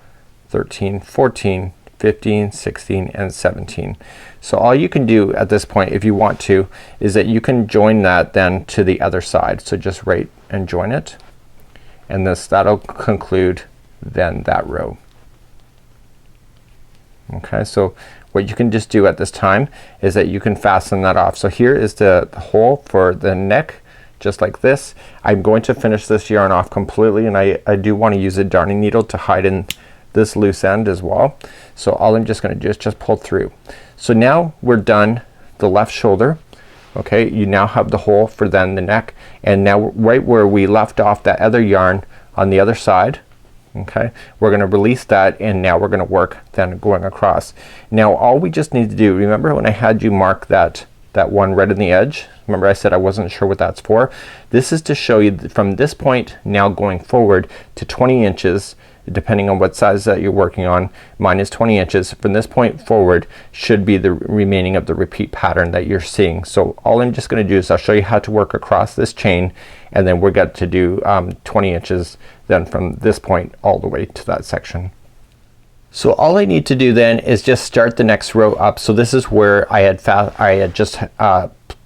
13, 14, 15, 16, and 17. So all you can do at this point, if you want to, is that you can join that then to the other side. So just right and join it, and that'll conclude then that row. Okay, so what you can just do at this time is that you can fasten that off. So here is the hole for the neck, just like this. I'm going to finish this yarn off completely, and I do want to use a darning needle to hide in this loose end as well. So all I'm just gonna do is just pull through. So now we're done the left shoulder. Okay, you now have the hole for then the neck, and now right where we left off that other yarn on the other side, okay, we're gonna release that, and now we're gonna work then going across. Now all we just need to do, remember when I had you mark that one right in the edge, remember I said I wasn't sure what that's for? This is to show you from this point now going forward to 20 inches, depending on what size that you're working on. Mine is 20 inches. From this point forward should be the remaining of the repeat pattern that you're seeing. So all I'm just gonna do is I'll show you how to work across this chain, and then we're got to do 20 inches then from this point all the way to that section. So all I need to do then is just start the next row up. So this is where I had just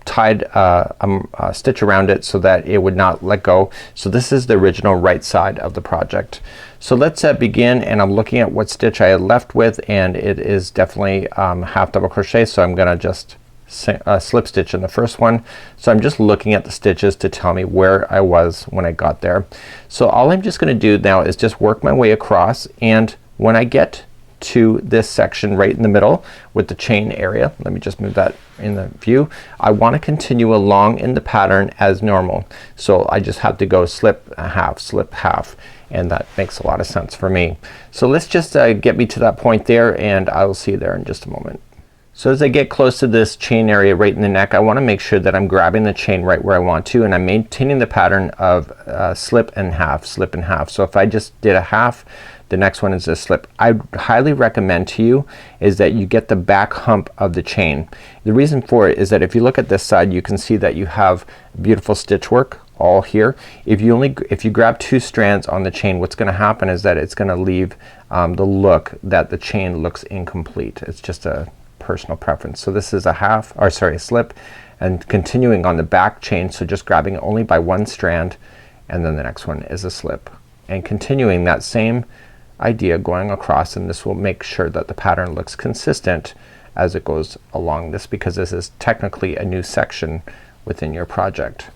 tied a stitch around it so that it would not let go. So this is the original right side of the project. So let's begin, and I'm looking at what stitch I had left with, and it is definitely half double crochet, so I'm gonna just slip stitch in the first one. So I'm just looking at the stitches to tell me where I was when I got there. So all I'm just gonna do now is just work my way across, and when I get to this section right in the middle with the chain area, let me just move that in the view, I want to continue along in the pattern as normal. So I just have to go slip half, and that makes a lot of sense for me. So let's just get me to that point there, and I will see you there in just a moment. So as I get close to this chain area right in the neck, I want to make sure that I'm grabbing the chain right where I want to, and I'm maintaining the pattern of slip and half, slip and half. So if I just did a half, the next one is a slip. I highly recommend to you is that you get the back hump of the chain. The reason for it is that if you look at this side, you can see that you have beautiful stitch work all here. If you grab two strands on the chain, what's gonna happen is that it's gonna leave the look that the chain looks incomplete. It's just a personal preference. So this is a half, or sorry, a slip, and continuing on the back chain, so just grabbing it only by one strand, and then the next one is a slip, and continuing that same idea going across, and this will make sure that the pattern looks consistent as it goes along this, because this is technically a new section within your project.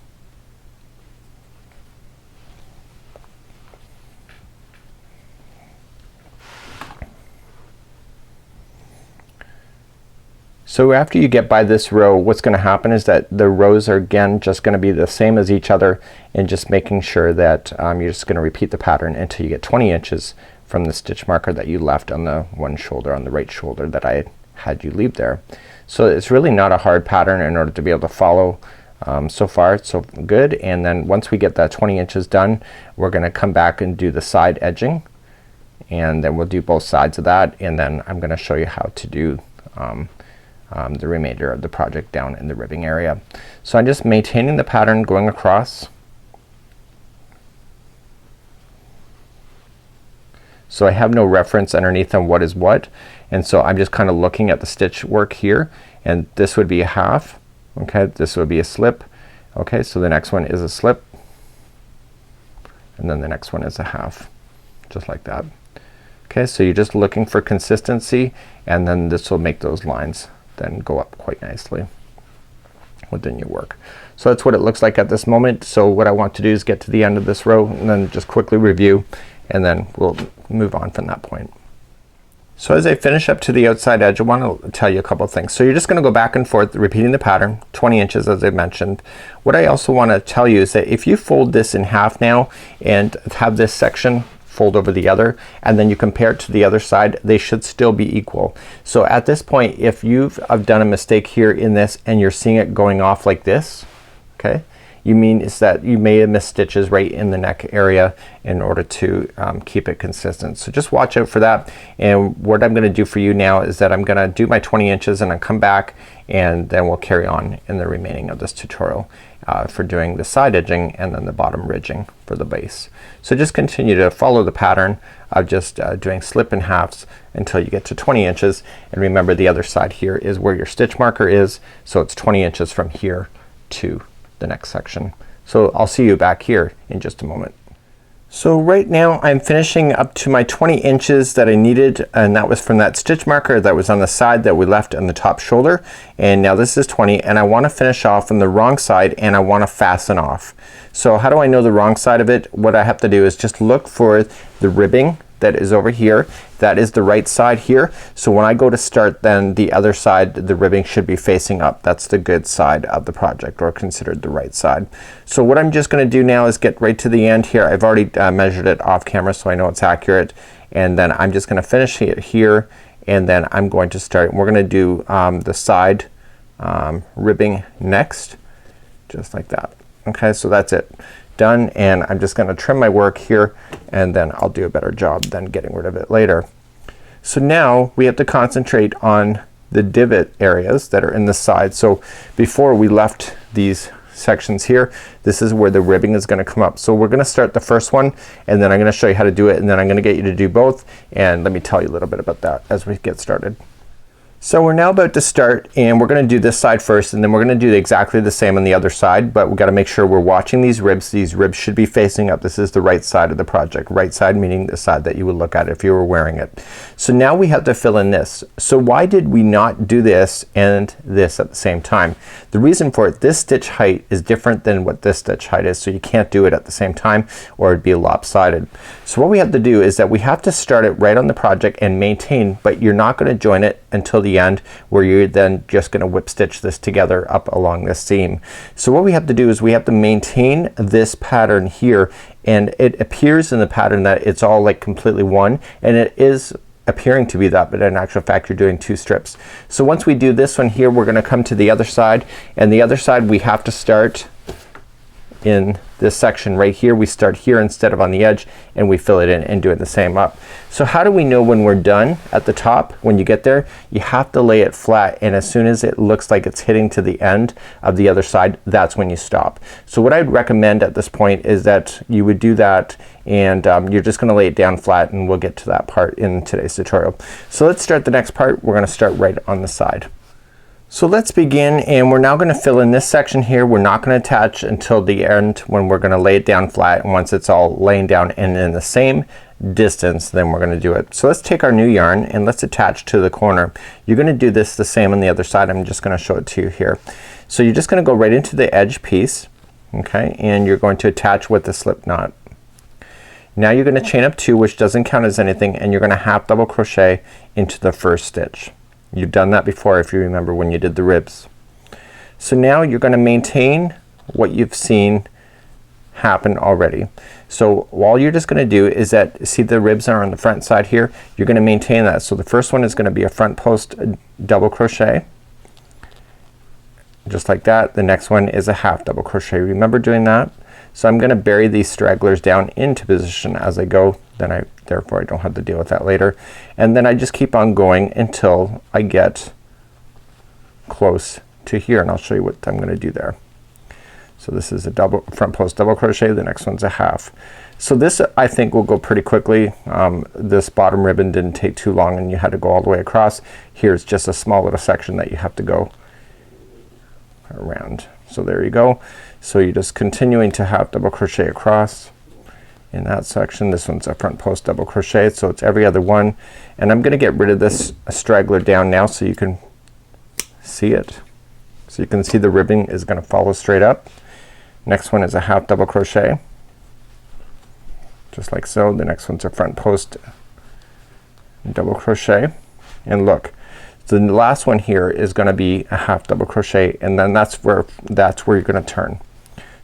So after you get by this row, what's gonna happen is that the rows are again just gonna be the same as each other, and just making sure that you're just gonna repeat the pattern until you get 20 inches from the stitch marker that you left on the one shoulder, on the right shoulder that I had you leave there. So it's really not a hard pattern in order to be able to follow. So far so good. And then once we get that 20 inches done, we're gonna come back and do the side edging, and then we'll do both sides of that, and then I'm gonna show you how to do the remainder of the project down in the ribbing area. So I'm just maintaining the pattern going across. So I have no reference underneath on what is what, and so I'm just kind of looking at the stitch work here, and this would be a half, okay, this would be a slip, okay, so the next one is a slip, and then the next one is a half, just like that. Okay, so you're just looking for consistency, and then this will make those lines then go up quite nicely within your work. So that's what it looks like at this moment. So what I want to do is get to the end of this row and then just quickly review, and then we'll move on from that point. So as I finish up to the outside edge, I want to tell you a couple things. So you're just gonna go back and forth repeating the pattern, 20 inches as I mentioned. What I also want to tell you is that if you fold this in half now and have this section fold over the other, and then you compare it to the other side, they should still be equal. So at this point, if you've done a mistake here in this and you're seeing it going off like this, okay, you mean is that you may have missed stitches right in the neck area in order to keep it consistent. So just watch out for that. And what I'm gonna do for you now is that I'm gonna do my 20 inches and I come back, and then we'll carry on in the remaining of this tutorial for doing the side edging and then the bottom ridging for the base. So just continue to follow the pattern of just doing slip and halves until you get to 20 inches, and remember the other side here is where your stitch marker is, so it's 20 inches from here to the next section. So I'll see you back here in just a moment. So right now I'm finishing up to my 20 inches that I needed, and that was from that stitch marker that was on the side that we left on the top shoulder, and now this is 20, and I want to finish off on the wrong side, and I want to fasten off. So how do I know the wrong side of it? What I have to do is just look for the ribbing that is over here. That is the right side here. So when I go to start, then the other side, the ribbing should be facing up. That's the good side of the project, or considered the right side. So what I'm just gonna do now is get right to the end here. I've already measured it off camera, so I know it's accurate, and then I'm just gonna finish it here, and then I'm going to start. We're gonna do the side ribbing next, just like that. Okay, so that's it. Done, and I'm just gonna trim my work here, and then I'll do a better job than getting rid of it later. So now we have to concentrate on the divot areas that are in the side. So before we left these sections here, this is where the ribbing is gonna come up. So we're gonna start the first one, and then I'm gonna show you how to do it, and then I'm gonna get you to do both, and let me tell you a little bit about that as we get started. So we're now about to start, and we're going to do this side first, and then we're going to do exactly the same on the other side, but we got to make sure we're watching these ribs. These ribs should be facing up. This is the right side of the project. Right side meaning the side that you would look at if you were wearing it. So now we have to fill in this. So why did we not do this and this at the same time? The reason for it, this stitch height is different than what this stitch height is, so you can't do it at the same time or it'd be lopsided. So what we have to do is that we have to start it right on the project and maintain, but you're not going to join it until the end, where you're then just going to whip stitch this together up along this seam. So what we have to do is we have to maintain this pattern here, and it appears in the pattern that it's all like completely one, and it is appearing to be that, but in actual fact you're doing two strips. So once we do this one here, we're going to come to the other side, and the other side we have to start in this section right here. We start here instead of on the edge, and we fill it in and do it the same up. So how do we know when we're done at the top? When you get there, you have to lay it flat, and as soon as it looks like it's hitting to the end of the other side, that's when you stop. So what I'd recommend at this point is that you would do that, and you're just gonna lay it down flat, and we'll get to that part in today's tutorial. So let's start the next part. We're gonna start right on the side. So let's begin, and we're now going to fill in this section here. We're not going to attach until the end when we're going to lay it down flat, and once it's all laying down and in the same distance, then we're going to do it. So let's take our new yarn and let's attach to the corner. You're going to do this the same on the other side. I'm just going to show it to you here. So you're just going to go right into the edge piece, okay, and you're going to attach with the slip knot. Now you're going to chain up 2, which doesn't count as anything, and you're going to half double crochet into the first stitch. You've done that before if you remember when you did the ribs. So now you're going to maintain what you've seen happen already. So all you're just going to do is that, see the ribs are on the front side here, you're going to maintain that. So the first one is going to be a front post double crochet, just like that. The next one is a half double crochet. Remember doing that? So I'm going to bury these stragglers down into position as I go, then therefore I don't have to deal with that later, and then I just keep on going until I get close to here, and I'll show you what I'm gonna do there. So this is a double front post double crochet, the next one's a half. So this I think will go pretty quickly. This bottom ribbon didn't take too long and you had to go all the way across. Here's just a small little section that you have to go around. So there you go. So you're just continuing to half double crochet across in that section. This one's a front post double crochet, so it's every other one, and I'm gonna get rid of this straggler down now so you can see it. So you can see the ribbon is gonna follow straight up. Next one is a half double crochet, just like so. The next one's a front post double crochet, and look, the last one here is gonna be a half double crochet, and then that's where you're gonna turn.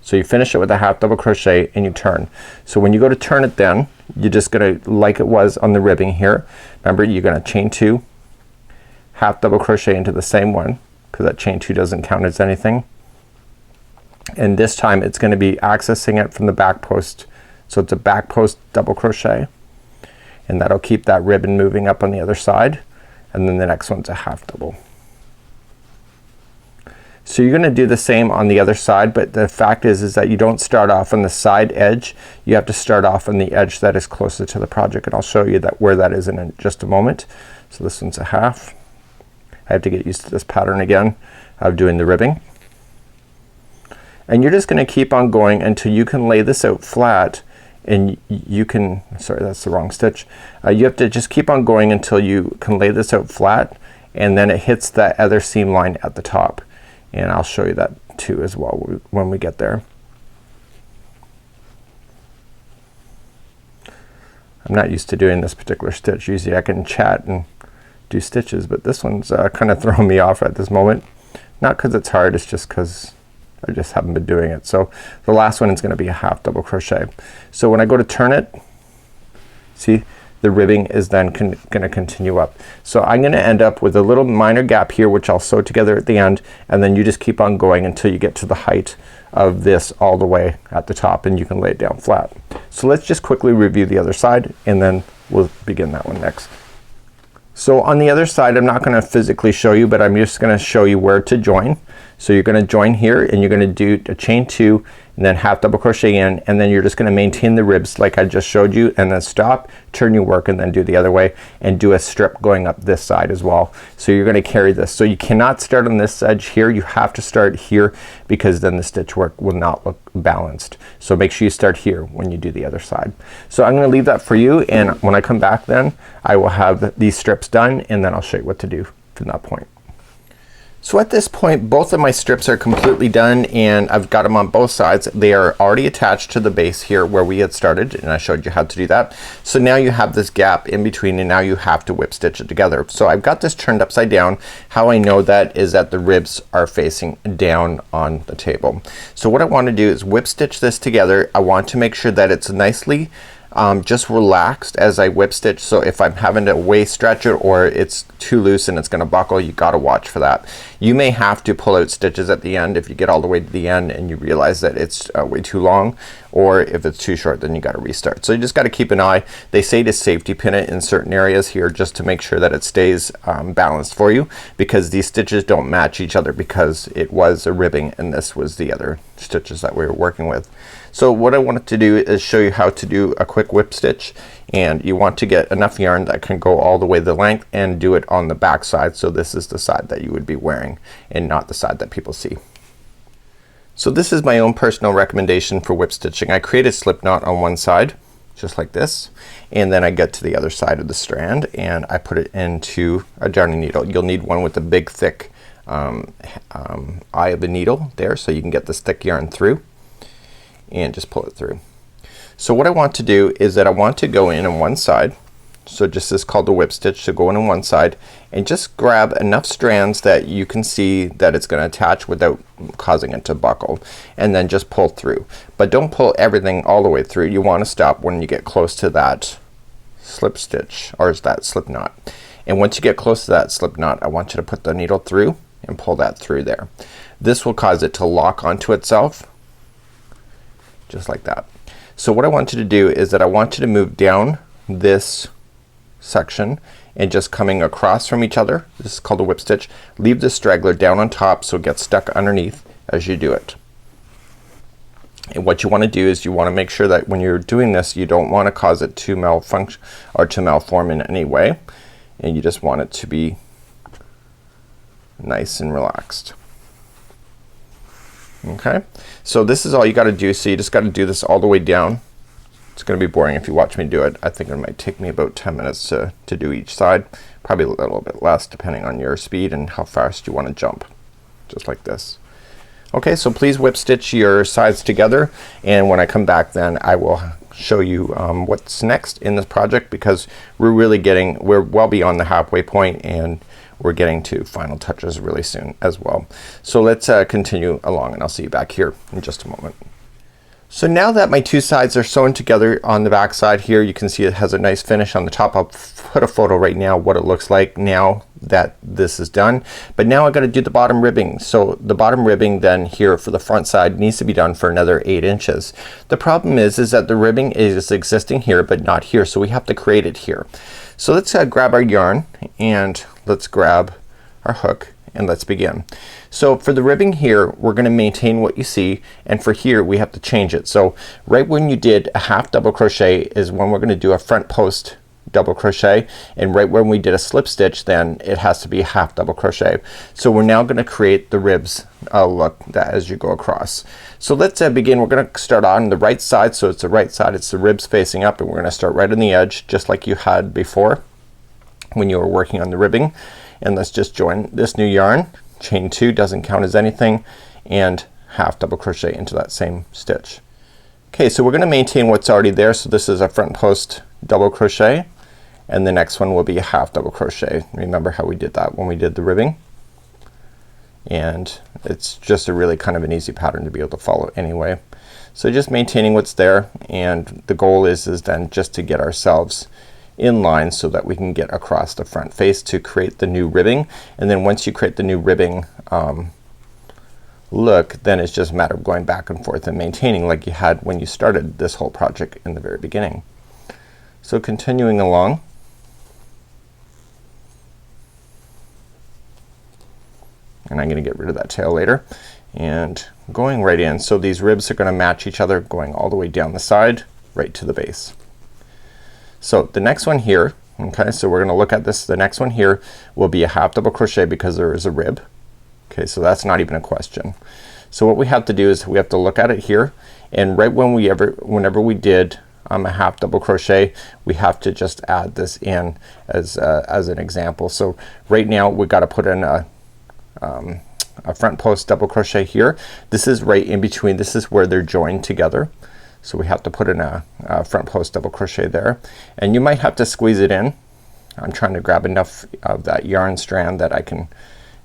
So you finish it with a half double crochet and you turn. So when you go to turn it, then you're just gonna, like it was on the ribbing here, remember you're gonna chain 2, half double crochet into the same one, because that chain 2 doesn't count as anything, and this time it's gonna be accessing it from the back post. So it's a back post double crochet, and that'll keep that ribbon moving up on the other side, and then the next one's a half double. So you're gonna do the same on the other side, but the fact is that you don't start off on the side edge. You have to start off on the edge that is closer to the project, and I'll show you that where that is in just a moment. So this one's a half. I have to get used to this pattern again of doing the ribbing. And you're just gonna keep on going until you can lay this out flat, and you can, sorry that's the wrong stitch. You have to just keep on going until you can lay this out flat, and then it hits that other seam line at the top. And I'll show you that too as well when we get there. I'm not used to doing this particular stitch. Usually I can chat and do stitches, but this one's kind of throwing me off at this moment. Not because it's hard, it's just because I just haven't been doing it. So the last one is going to be a half double crochet. So when I go to turn it, see the ribbing is then gonna continue up. So I'm gonna end up with a little minor gap here, which I'll sew together at the end, and then you just keep on going until you get to the height of this all the way at the top, and you can lay it down flat. So let's just quickly review the other side, and then we'll begin that one next. So on the other side, I'm not gonna physically show you, but I'm just gonna show you where to join. So you're gonna join here and you're gonna do a chain 2 and then half double crochet in, and then you're just gonna maintain the ribs like I just showed you, and then stop, turn your work, and then do the other way and do a strip going up this side as well. So you're gonna carry this. So you cannot start on this edge here. You have to start here because then the stitch work will not look balanced. So make sure you start here when you do the other side. So I'm gonna leave that for you, and when I come back then I will have these strips done, and then I'll show you what to do from that point. So at this point both of my strips are completely done, and I've got them on both sides. They are already attached to the base here where we had started, and I showed you how to do that. So now you have this gap in between, and now you have to whip stitch it together. So I've got this turned upside down. How I know that is that the ribs are facing down on the table. So what I want to do is whip stitch this together. I want to make sure that it's nicely just relaxed as I whip stitch. So if I'm having to way stretch it or it's too loose and it's gonna buckle, you gotta watch for that. You may have to pull out stitches at the end if you get all the way to the end and you realize that it's way too long, or if it's too short then you gotta restart. So you just gotta keep an eye. They say to safety pin it in certain areas here just to make sure that it stays balanced for you, because these stitches don't match each other because it was a ribbing and this was the other stitches that we were working with. So what I wanted to do is show you how to do a quick whip stitch, and you want to get enough yarn that can go all the way the length and do it on the back side. So this is the side that you would be wearing and not the side that people see. So this is my own personal recommendation for whip stitching. I create a slip knot on one side just like this, and then I get to the other side of the strand and I put it into a darning needle. You'll need one with a big thick eye of the needle there so you can get this thick yarn through, and just pull it through. So what I want to do is that I want to go in on one side. So just this is called the whip stitch. So go in on one side and just grab enough strands that you can see that it's gonna attach without causing it to buckle, and then just pull through. But don't pull everything all the way through. You want to stop when you get close to that slip stitch or that slip knot. And once you get close to that slip knot, I want you to put the needle through and pull that through there. This will cause it to lock onto itself just like that. So what I want you to do is that I want you to move down this section and just coming across from each other. This is called a whip stitch. Leave the straggler down on top so it gets stuck underneath as you do it. And what you want to do is you want to make sure that when you're doing this you don't want to cause it to malfunction or to malform in any way, and you just want it to be nice and relaxed. Okay, so this is all you got to do. So you just got to do this all the way down. It's gonna be boring if you watch me do it. I think it might take me about 10 minutes to do each side, probably a little bit less depending on your speed and how fast you want to jump, just like this. Okay, so please whip stitch your sides together, and when I come back then I will show you what's next in this project, because we're well beyond the halfway point and we're getting to final touches really soon as well. So let's continue along, and I'll see you back here in just a moment. So now that my two sides are sewn together on the back side here, you can see it has a nice finish on the top. I'll put a photo right now what it looks like now that this is done. But now I gotta do the bottom ribbing. So the bottom ribbing then here for the front side needs to be done for another 8 inches. The problem is that the ribbing is existing here but not here, so we have to create it here. So let's grab our yarn and let's grab our hook and let's begin. So for the ribbing here we're gonna maintain what you see, and for here we have to change it. So right when you did a half double crochet is when we're gonna do a front post double crochet, and right when we did a slip stitch then it has to be a half double crochet. So we're now gonna create the ribs look that as you go across. So let's begin. We're gonna start on the right side, so it's the right side, it's the ribs facing up, and we're gonna start right on the edge just like you had before when you were working on the ribbing. And let's just join this new yarn, chain 2, doesn't count as anything, and half double crochet into that same stitch. Okay, so we're gonna maintain what's already there. So this is a front post double crochet, and the next one will be a half double crochet. Remember how we did that when we did the ribbing, and it's just a really kind of an easy pattern to be able to follow anyway. So just maintaining what's there, and the goal is then just to get ourselves in line so that we can get across the front face to create the new ribbing. And then once you create the new ribbing look, then it's just a matter of going back and forth and maintaining like you had when you started this whole project in the very beginning. So continuing along, and I'm gonna get rid of that tail later, and going right in. So these ribs are gonna match each other, going all the way down the side right to the base. So the next one here, okay, so we're gonna look at this. The next one here will be a half double crochet because there is a rib. Okay, so that's not even a question. So what we have to do is we have to look at it here, and right when whenever we did a half double crochet, we have to just add this in as an example. So right now we got to put in a front post double crochet here. This is right in between. This is where they're joined together. So we have to put in a front post double crochet there, and you might have to squeeze it in. I'm trying to grab enough of that yarn strand that I can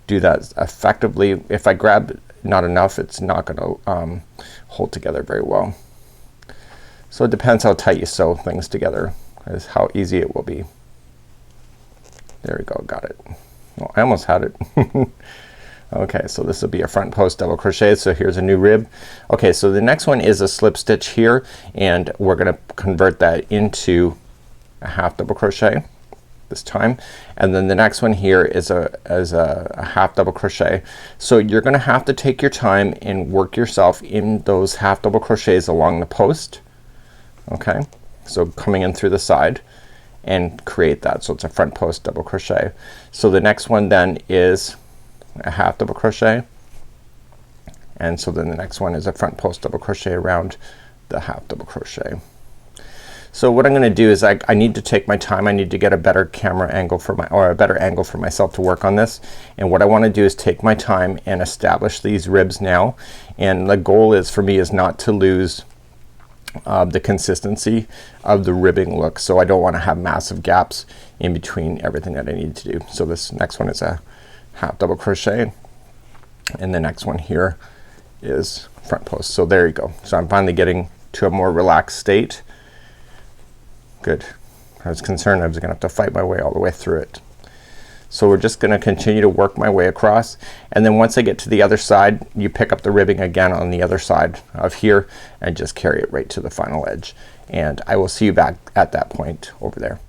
do that effectively. If I grab not enough, it's not gonna hold together very well. So it depends how tight you sew things together is how easy it will be. There we go, got it. Well, I almost had it. Okay, so this will be a front post double crochet. So here's a new rib. Okay, so the next one is a slip stitch here, and we're gonna convert that into a half double crochet this time, and then the next one here is a half double crochet. So you're gonna have to take your time and work yourself in those half double crochets along the post. Okay, so coming in through the side and create that, so it's a front post double crochet. So the next one then is a half double crochet, and so then the next one is a front post double crochet around the half double crochet. So what I'm gonna do is I need to take my time. I need to get a better camera angle for a better angle for myself to work on this, and what I want to do is take my time and establish these ribs now, and the goal is for me is not to lose the consistency of the ribbing look. So I don't want to have massive gaps in between everything that I need to do. So this next one is a half double crochet, and the next one here is front post. So there you go. So I'm finally getting to a more relaxed state. Good. I was concerned I was gonna have to fight my way all the way through it. So we're just gonna continue to work my way across, and then once I get to the other side, you pick up the ribbing again on the other side of here and just carry it right to the final edge, and I will see you back at that point over there.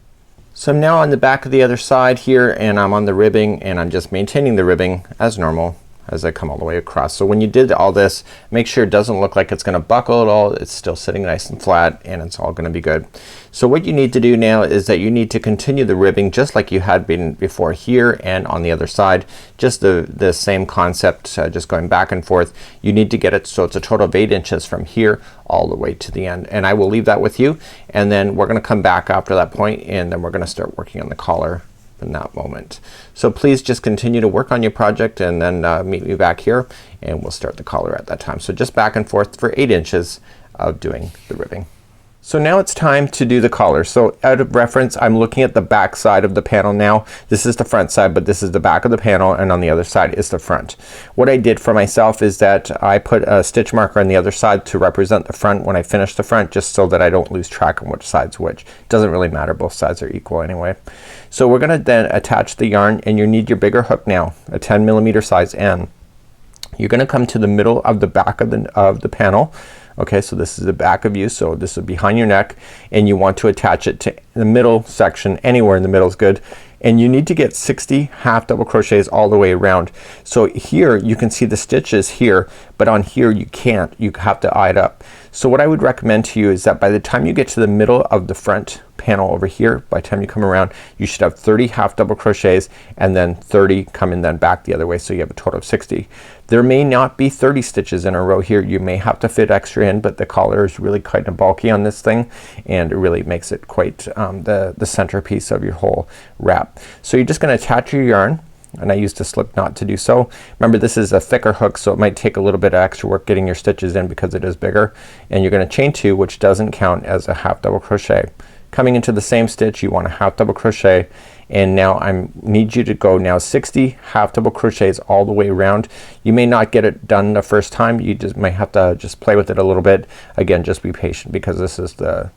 So I'm now on the back of the other side here, and I'm on the ribbing, and I'm just maintaining the ribbing as normal as I come all the way across. So when you did all this, make sure it doesn't look like it's gonna buckle at all. It's still sitting nice and flat, and it's all gonna be good. So what you need to do now is that you need to continue the ribbing just like you had been before here and on the other side. Just the same concept, just going back and forth. You need to get it so it's a total of 8 inches from here all the way to the end, and I will leave that with you, and then we're gonna come back after that point, and then we're gonna start working on the collar in that moment. So please just continue to work on your project, and then meet me back here, and we'll start the collar at that time. So just back and forth for 8 inches of doing the ribbing. So now it's time to do the collar. So out of reference, I'm looking at the back side of the panel now. This is the front side, but this is the back of the panel, and on the other side is the front. What I did for myself is that I put a stitch marker on the other side to represent the front when I finish the front, just so that I don't lose track on which side's which. Doesn't really matter, both sides are equal anyway. So we're gonna then attach the yarn, and you need your bigger hook now, a 10mm size N. You're gonna come to the middle of the back of the panel. Okay, so this is the back of you, so this is behind your neck, and you want to attach it to the middle section. Anywhere in the middle is good, and you need to get 60 half double crochets all the way around. So here you can see the stitches here, but on here you can't. You have to eye it up. So what I would recommend to you is that by the time you get to the middle of the front panel over here, by the time you come around, you should have 30 half double crochets, and then 30 coming then back the other way, so you have a total of 60. There may not be 30 stitches in a row here. You may have to fit extra in, but the collar is really kind of bulky on this thing, and it really makes it quite the centerpiece of your whole wrap. So you're just gonna attach your yarn, and I used a slip knot to do so. Remember, this is a thicker hook, so it might take a little bit of extra work getting your stitches in because it is bigger, and you're gonna chain 2, which doesn't count as a half double crochet. Coming into the same stitch, you want a half double crochet, and now I need you to go now 60 half double crochets all the way around. You may not get it done the first time. You just may have to just play with it a little bit. Again, just be patient, because this is the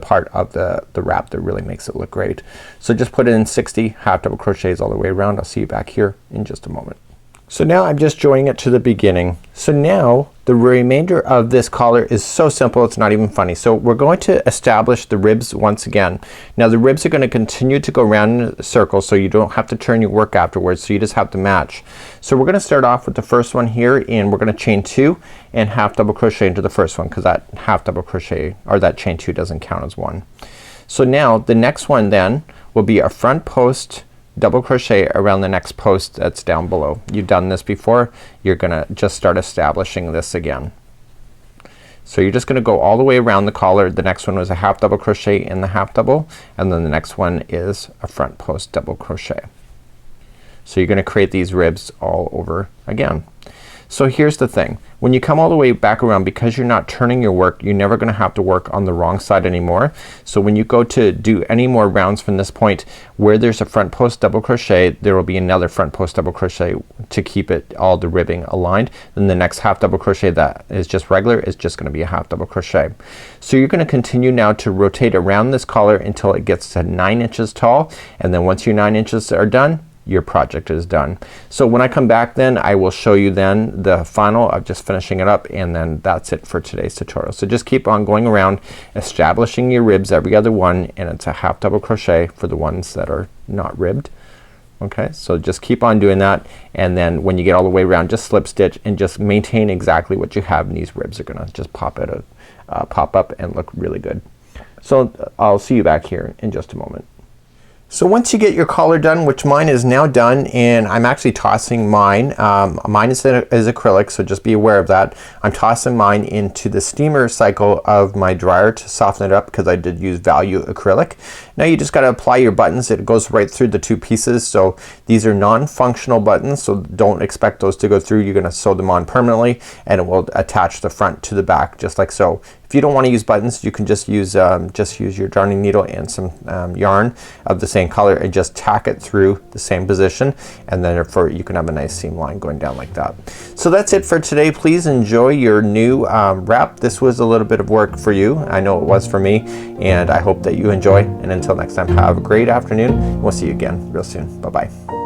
part of the wrap that really makes it look great. So just put in 60 half double crochets all the way around. I'll see you back here in just a moment. So now I'm just joining it to the beginning. So now the remainder of this collar is so simple it's not even funny. So we're going to establish the ribs once again. Now the ribs are going to continue to go around in a circle, so you don't have to turn your work afterwards, so you just have to match. So we're going to start off with the first one here, and we're going to chain 2 and half double crochet into the first one, because that half double crochet or that chain 2 doesn't count as one. So now the next one then will be a front post double crochet around the next post that's down below. You've done this before. You're gonna just start establishing this again. So you're just gonna go all the way around the collar. The next one was a half double crochet in the half double, and then the next one is a front post double crochet. So you're gonna create these ribs all over again. So here's the thing, when you come all the way back around, because you're not turning your work, you're never gonna have to work on the wrong side anymore. So when you go to do any more rounds from this point, where there's a front post double crochet, there will be another front post double crochet to keep it all the ribbing aligned. Then the next half double crochet that is just regular is just gonna be a half double crochet. So you're gonna continue now to rotate around this collar until it gets to 9 inches tall, and then once your 9 inches are done, your project is done. So when I come back then, I will show you then the final of just finishing it up, and then that's it for today's tutorial. So just keep on going around establishing your ribs every other one, and it's a half double crochet for the ones that are not ribbed. Okay, so just keep on doing that, and then when you get all the way around, just slip stitch and just maintain exactly what you have, and these ribs are gonna just pop up and look really good. So I'll see you back here in just a moment. So once you get your collar done, which mine is now done, and I'm actually tossing mine. Mine is acrylic, so just be aware of that. I'm tossing mine into the steamer cycle of my dryer to soften it up, because I did use value acrylic. Now you just gotta apply your buttons. It goes right through the 2 pieces. So these are non-functional buttons, so don't expect those to go through. You're gonna sew them on permanently, and it will attach the front to the back just like so. If you don't want to use buttons, you can just use your darning needle and some yarn of the same color and just tack it through the same position, and then therefore you can have a nice seam line going down like that. So that's it for today. Please enjoy your new wrap. This was a little bit of work for you. I know it was for me, and I hope that you enjoy, and until next time, have a great afternoon. We'll see you again real soon. Bye bye.